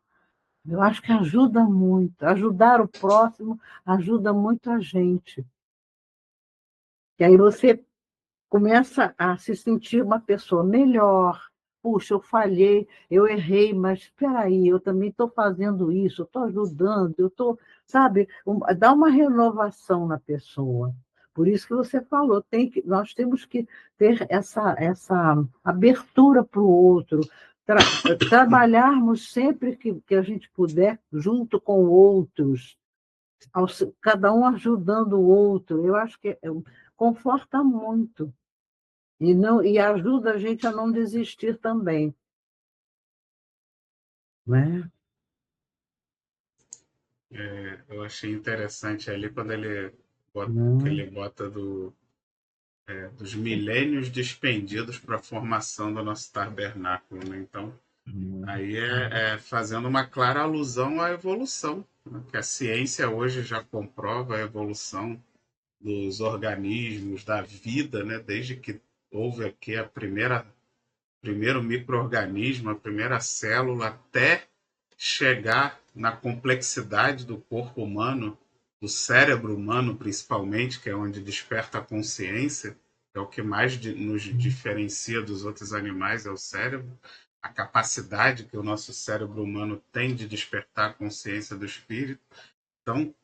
Eu acho que ajuda muito. Ajudar o próximo ajuda muito a gente. E aí você começa a se sentir uma pessoa melhor. Puxa, eu falhei, eu errei, mas espera aí, eu também estou fazendo isso, eu estou ajudando, eu estou, sabe, dá uma renovação na pessoa. Por isso que você falou, nós temos que ter essa abertura para o outro, trabalharmos sempre que a gente puder, junto com outros, cada um ajudando o outro. Eu acho que conforta muito. E ajuda a gente a não desistir também. Né? Eu achei interessante ali quando ele bota dos milênios despendidos para a formação do nosso tabernáculo. Né? Então, aí fazendo uma clara alusão à evolução, né? Que a ciência hoje já comprova a evolução dos organismos, da vida, né? Desde que houve aqui primeiro micro-organismo, a primeira célula, até chegar na complexidade do corpo humano, do cérebro humano principalmente, que é onde desperta a consciência, é o que mais nos diferencia dos outros animais, é o cérebro, a capacidade que o nosso cérebro humano tem de despertar a consciência do espírito. Então,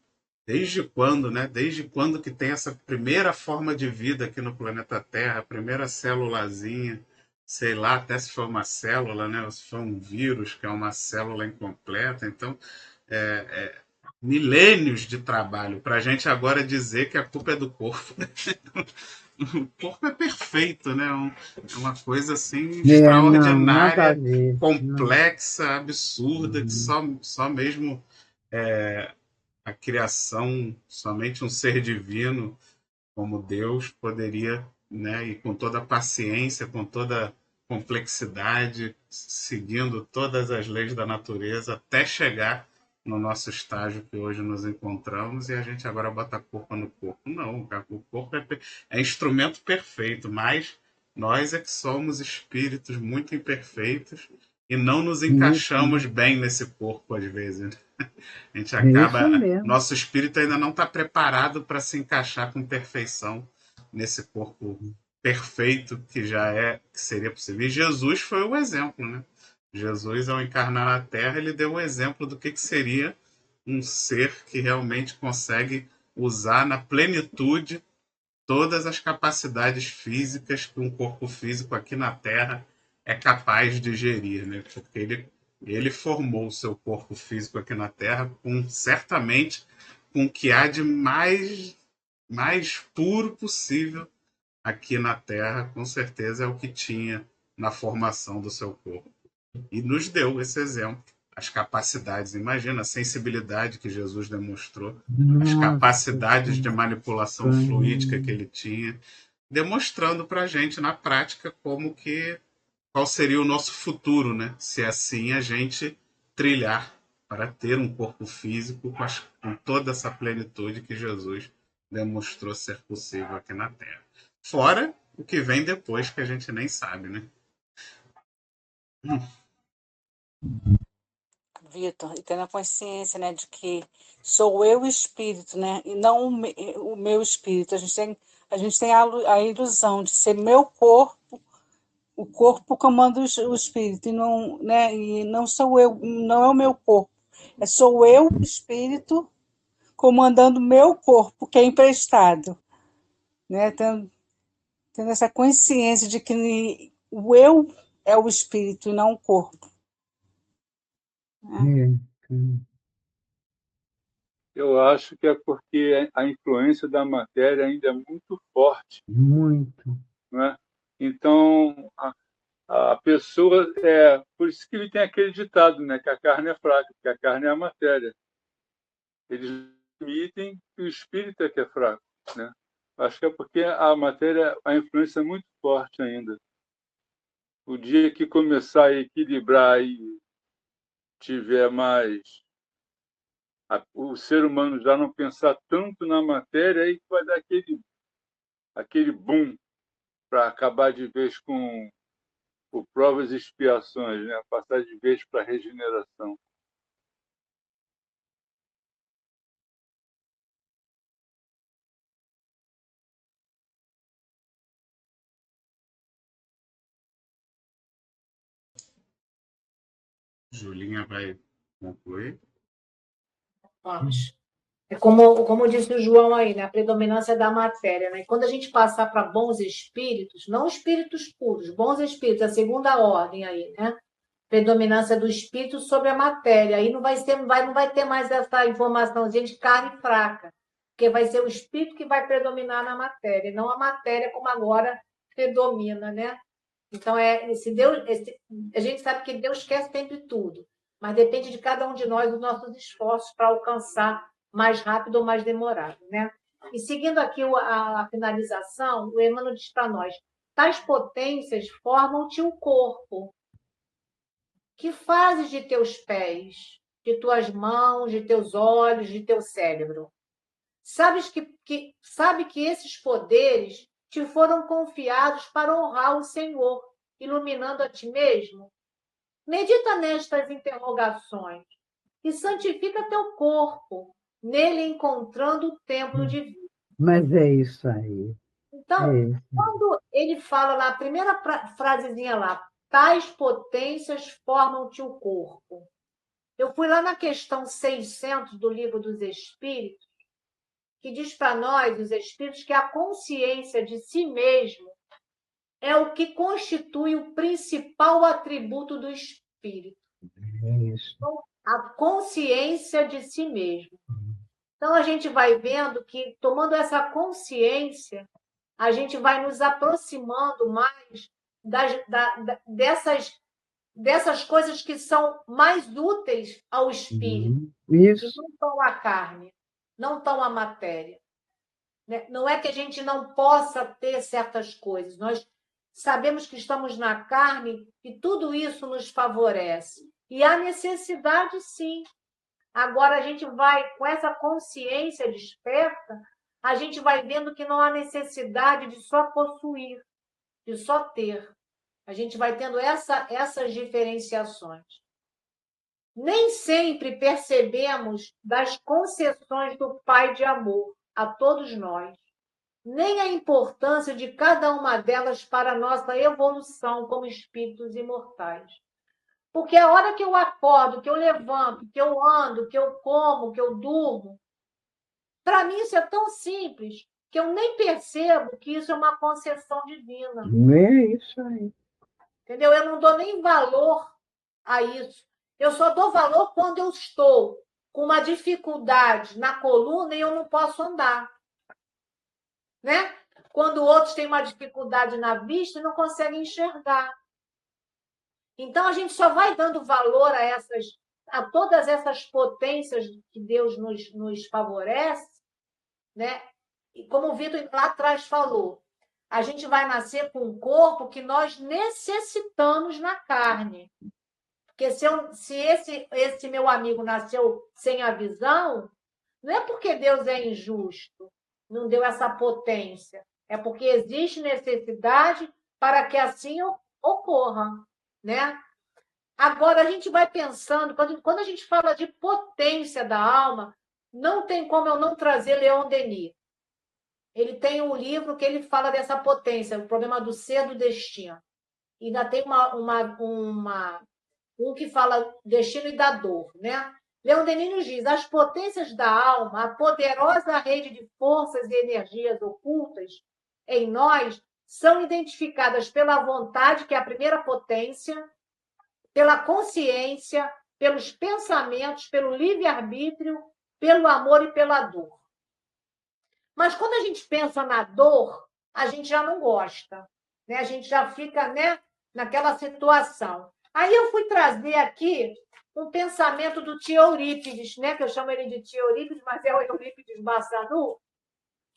desde quando, né? Desde quando que tem essa primeira forma de vida aqui no planeta Terra, a primeira célulazinha, sei lá, até se foi uma célula, né? Ou se foi um vírus, que é uma célula incompleta. Então, milênios de trabalho para a gente agora dizer que a culpa é do corpo. O corpo é perfeito, né? É uma coisa assim extraordinária, não, complexa, absurda, que só mesmo a criação, somente um ser divino como Deus poderia, né, e com toda a paciência, com toda a complexidade, seguindo todas as leis da natureza, até chegar no nosso estágio que hoje nos encontramos, e a gente agora bota a culpa no corpo. Não, o corpo é instrumento perfeito, mas nós é que somos espíritos muito imperfeitos e não nos encaixamos bem nesse corpo às vezes. A gente acaba. Nosso espírito ainda não está preparado para se encaixar com perfeição nesse corpo perfeito que seria possível. E Jesus foi o exemplo, né? Jesus, ao encarnar na Terra, ele deu o exemplo do que seria um ser que realmente consegue usar na plenitude todas as capacidades físicas que um corpo físico aqui na Terra é capaz de gerir, né? Porque ele formou o seu corpo físico aqui na Terra certamente com o que há de mais puro possível aqui na Terra, com certeza é o que tinha na formação do seu corpo. E nos deu esse exemplo. As capacidades, imagina a sensibilidade que Jesus demonstrou, as capacidades de manipulação fluídica que ele tinha, demonstrando para a gente na prática como que qual seria o nosso futuro, né? Se assim a gente trilhar para ter um corpo físico com toda essa plenitude que Jesus demonstrou ser possível aqui na Terra. Fora o que vem depois, que a gente nem sabe, né? Vitor, e tendo a consciência, né, de que sou eu o espírito, né, e não o meu espírito. A gente tem a ilusão de ser meu corpo, o corpo comanda o espírito, e não, né, e não sou eu, não é o meu corpo. Sou eu o espírito comandando o meu corpo, que é emprestado, né, tendo essa consciência de que o eu é o espírito e não o corpo. Eu acho que é porque a influência da matéria ainda é muito forte. Muito. Né? Então, a pessoa... por isso que ele tem aquele ditado, né? Que a carne é fraca, que a carne é a matéria. Eles admitem que o espírito é que é fraco. Né? Acho que é porque a matéria, a influência é muito forte ainda. O dia que começar a equilibrar e tiver mais... o ser humano já não pensar tanto na matéria, aí vai dar aquele boom para acabar de vez com por provas e expiações, né? Passar de vez para a regeneração. Julinha vai concluir. Vamos. É como disse o João aí, né? A predominância da matéria. Né? E quando a gente passar para bons espíritos, não espíritos puros, bons espíritos, a segunda ordem aí, né? Predominância do espírito sobre a matéria. Aí não vai ter mais essa informaçãozinha de carne fraca, porque vai ser o espírito que vai predominar na matéria, e não a matéria como agora predomina, né? Então, a gente sabe que Deus quer sempre tudo, mas depende de cada um de nós, dos nossos esforços para alcançar mais rápido ou mais demorado, né? E seguindo aqui a finalização, o Emmanuel diz para nós: tais potências formam-te o corpo. Que fazes de teus pés, de tuas mãos, de teus olhos, de teu cérebro? Sabe que esses poderes te foram confiados para honrar o Senhor, iluminando a ti mesmo? Medita nestas interrogações e santifica teu corpo, nele encontrando o templo divino. Mas é isso aí. Então, quando ele fala na primeira frasezinha lá, tais potências formam-te o corpo. Eu fui lá na questão 600 do Livro dos Espíritos, que diz para nós, os espíritos, que a consciência de si mesmo é o que constitui o principal atributo do espírito. Então, a consciência de si mesmo. Então, a gente vai vendo que, tomando essa consciência, a gente vai nos aproximando mais dessas coisas que são mais úteis ao espírito, Isso. e não estão à carne, não estão à matéria. Não é que a gente não possa ter certas coisas, nós sabemos que estamos na carne e tudo isso nos favorece. E há necessidade, sim. Agora, a gente vai, com essa consciência desperta, a gente vai vendo que não há necessidade de só possuir, de só ter. A gente vai tendo essas diferenciações. Nem sempre percebemos das concessões do Pai de amor a todos nós, nem a importância de cada uma delas para a nossa evolução como espíritos imortais. Porque a hora que eu acordo, que eu levanto, que eu ando, que eu como, que eu durmo, para mim isso é tão simples que eu nem percebo que isso é uma concessão divina. É isso aí. Entendeu? Eu não dou nem valor a isso. Eu só dou valor quando eu estou com uma dificuldade na coluna e eu não posso andar. Né? Quando outros têm uma dificuldade na vista e não conseguem enxergar. Então, a gente só vai dando valor a todas essas potências que Deus nos favorece, né? E como o Vitor lá atrás falou, a gente vai nascer com um corpo que nós necessitamos na carne. Porque se esse meu amigo nasceu sem a visão, não é porque Deus é injusto, não deu essa potência. É porque existe necessidade para que assim ocorra, né? Agora, a gente vai pensando, quando a gente fala de potência da alma, não tem como eu não trazer Leon Denis. Ele tem um livro que ele fala dessa potência, o problema do ser do destino. E ainda tem um que fala destino e da dor, né? Leon Denis nos diz: as potências da alma, a poderosa rede de forças e energias ocultas em nós, são identificadas pela vontade, que é a primeira potência, pela consciência, pelos pensamentos, pelo livre-arbítrio, pelo amor e pela dor. Mas quando a gente pensa na dor, a gente já não gosta, né? A gente já fica, né, naquela situação. Aí eu fui trazer aqui um pensamento do tio Eurípides, né, que eu chamo ele de tio Eurípides, mas é o Eurípides Bassanu.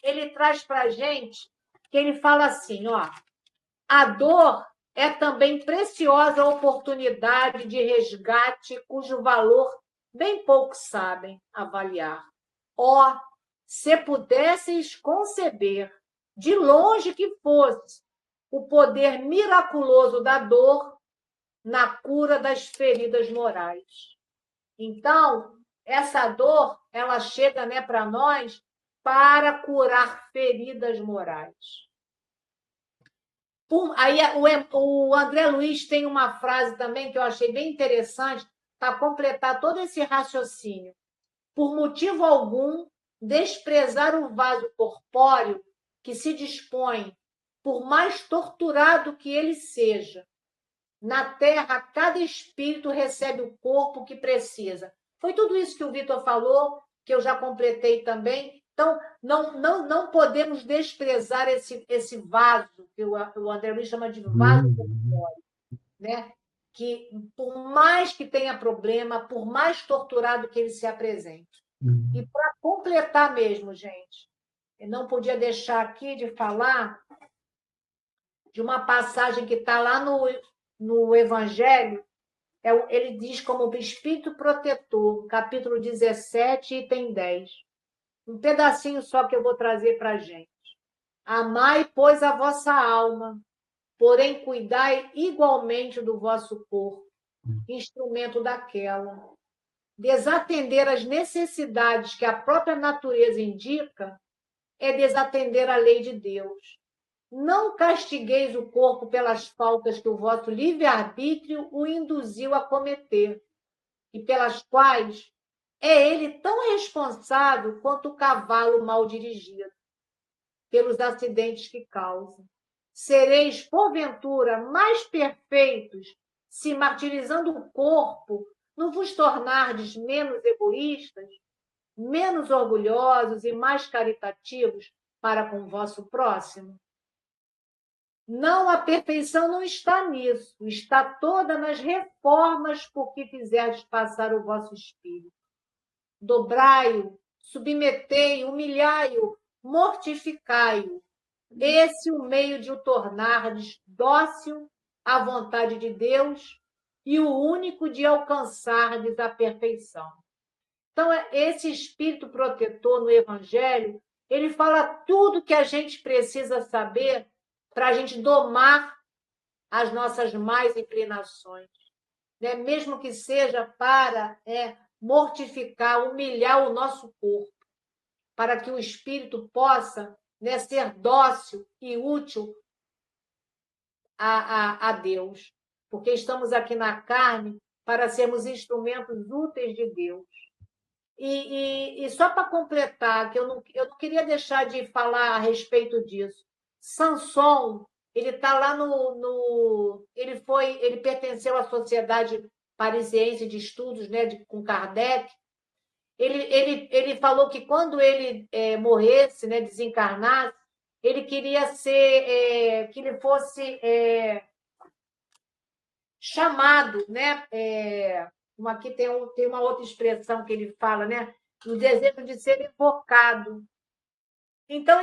Ele traz para a gente que ele fala assim, ó, a dor é também preciosa oportunidade de resgate cujo valor bem poucos sabem avaliar. Ó, se pudesseis conceber, de longe que fosse, o poder miraculoso da dor na cura das feridas morais. Então, essa dor, ela chega, né, para nós para curar feridas morais. Aí o André Luiz tem uma frase também que eu achei bem interessante para completar todo esse raciocínio. Por motivo algum, desprezar o vaso corpóreo que se dispõe, por mais torturado que ele seja. Na Terra, cada espírito recebe o corpo que precisa. Foi tudo isso que o Vitor falou, que eu já completei também. Então, não podemos desprezar esse vaso, que o André Luiz chama de vaso corpóreo, né? Que, por mais que tenha problema, por mais torturado que ele se apresente. E para completar mesmo, gente, eu não podia deixar aqui de falar de uma passagem que está lá no Evangelho. Ele diz como Espírito Protetor, capítulo 17, item 10. Um pedacinho só que eu vou trazer para a gente. Amai, pois, a vossa alma, porém cuidai igualmente do vosso corpo, instrumento daquela. Desatender as necessidades que a própria natureza indica é desatender a lei de Deus. Não castigueis o corpo pelas faltas que o vosso livre-arbítrio o induziu a cometer, e pelas quais é ele tão responsável quanto o cavalo mal dirigido, pelos acidentes que causa. Sereis, porventura, mais perfeitos se, martirizando o corpo, não vos tornardes menos egoístas, menos orgulhosos e mais caritativos para com o vosso próximo? Não, a perfeição não está nisso, está toda nas reformas por que fizerdes passar o vosso espírito. Dobrai-o, submetei-o, humilhai-o, mortificai-o. Esse é o meio de o tornardes dócil à vontade de Deus e o único de alcançardes a perfeição. Então, esse espírito protetor no Evangelho, ele fala tudo que a gente precisa saber para a gente domar as nossas más inclinações, né? Mesmo que seja para mortificar, humilhar o nosso corpo, para que o espírito possa, né, ser dócil e útil a Deus, porque estamos aqui na carne para sermos instrumentos úteis de Deus. E só para completar, que eu não queria deixar de falar a respeito disso. Sansão, ele está lá ele pertenceu à Sociedade Parisiense de Estudos, né, com Kardec. Ele falou que quando ele morresse, né, desencarnasse, ele queria que ele fosse chamado, né? Aqui tem uma outra expressão que ele fala, né? O desejo de ser invocado. Então,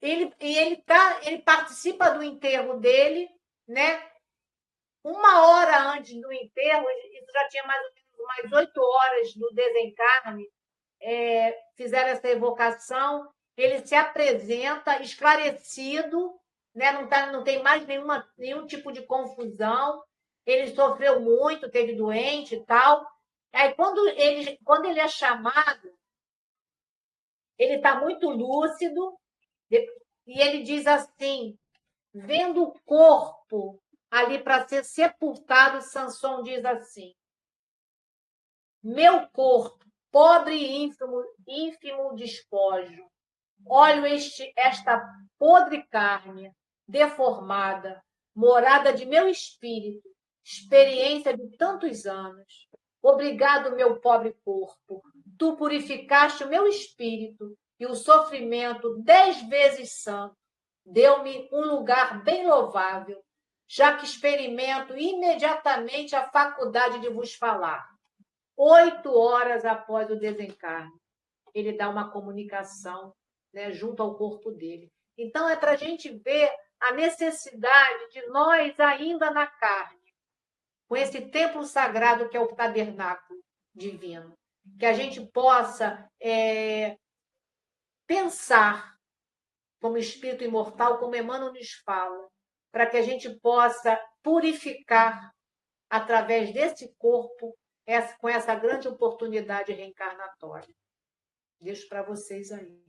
ele participa do enterro dele, né? 1 hora antes do enterro, isso já tinha mais ou menos umas 8 horas do desencarne, fizeram essa evocação, ele se apresenta esclarecido, né? Não tem mais nenhum tipo de confusão, ele sofreu muito, teve doente e tal. Aí, quando ele é chamado, ele está muito lúcido, e ele diz assim, vendo o corpo ali para ser sepultado, Samson diz assim: meu corpo, pobre e ínfimo despojo, olho esta podre carne, deformada, morada de meu espírito, experiência de tantos anos. Obrigado, meu pobre corpo, tu purificaste o meu espírito, e o sofrimento 10 vezes santo deu-me um lugar bem louvável, já que experimento imediatamente a faculdade de vos falar. 8 horas após o desencarne, ele dá uma comunicação, né, junto ao corpo dele. Então, é para a gente ver a necessidade de nós, ainda na carne, com esse templo sagrado que é o tabernáculo divino, que a gente possa pensar como espírito imortal, como Emmanuel nos fala, para que a gente possa purificar através desse corpo, com essa grande oportunidade reencarnatória. Deixo para vocês aí.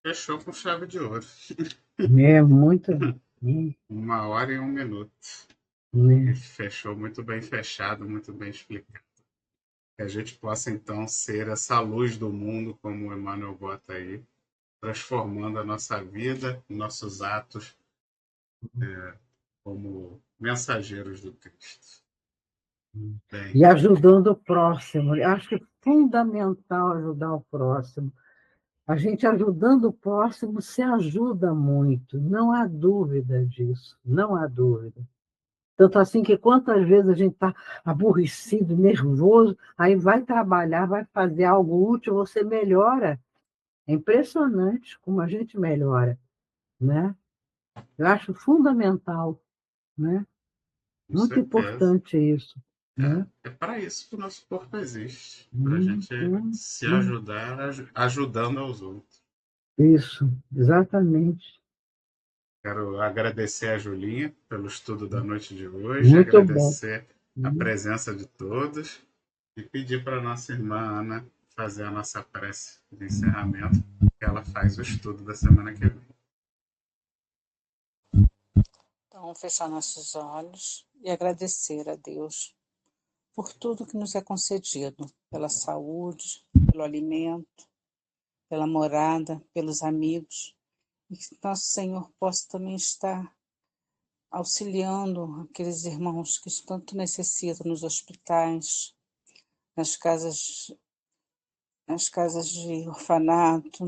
Fechou com chave de ouro. Muito. 1 hora e 1 minuto. E fechou muito bem fechado, muito bem explicado. Que a gente possa, então, ser essa luz do mundo, como o Emmanuel bota aí, transformando a nossa vida, nossos atos, como mensageiros do Cristo. Bem, E ajudando o próximo. Eu acho que é fundamental ajudar o próximo. A gente ajudando o próximo se ajuda muito, não há dúvida disso, não há dúvida. Tanto assim que quantas vezes a gente está aborrecido, nervoso, aí vai trabalhar, vai fazer algo útil, você melhora. É impressionante como a gente melhora, né? Eu acho fundamental, né? com Muito certeza. importante isso, né? É para isso que o nosso corpo existe, para a gente se ajudar, ajudando aos outros. Isso, exatamente. Quero agradecer a Julinha pelo estudo da noite de hoje, Muito bom. agradecer a presença de todos e pedir para a nossa irmã Ana fazer a nossa prece de encerramento, que ela faz o estudo da semana que vem. Então, vamos fechar nossos olhos e agradecer a Deus por tudo que nos é concedido, pela saúde, pelo alimento, pela morada, pelos amigos, e que nosso Senhor possa também estar auxiliando aqueles irmãos que tanto necessitam nos hospitais, nas casas de orfanato,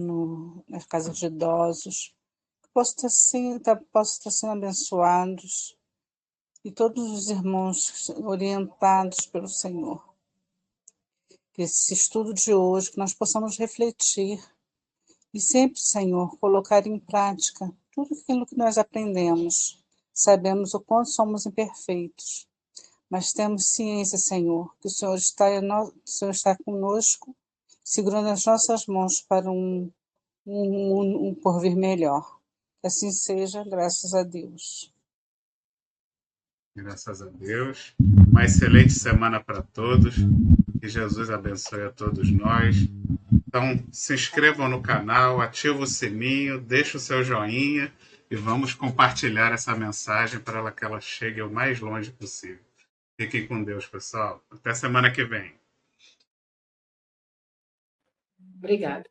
nas casas de idosos, que possam estar sendo abençoados, e todos os irmãos orientados pelo Senhor. Que esse estudo de hoje, que nós possamos refletir e sempre, Senhor, colocar em prática tudo aquilo que nós aprendemos. Sabemos o quanto somos imperfeitos, mas temos ciência, Senhor, que o Senhor está conosco, segurando as nossas mãos para um porvir melhor. Que assim seja, graças a Deus. Graças a Deus. Uma excelente semana para todos. Que Jesus abençoe a todos nós. Então, se inscrevam no canal, ativem o sininho, deixem o seu joinha e vamos compartilhar essa mensagem para que ela chegue o mais longe possível. Fiquem com Deus, pessoal. Até semana que vem. Obrigada.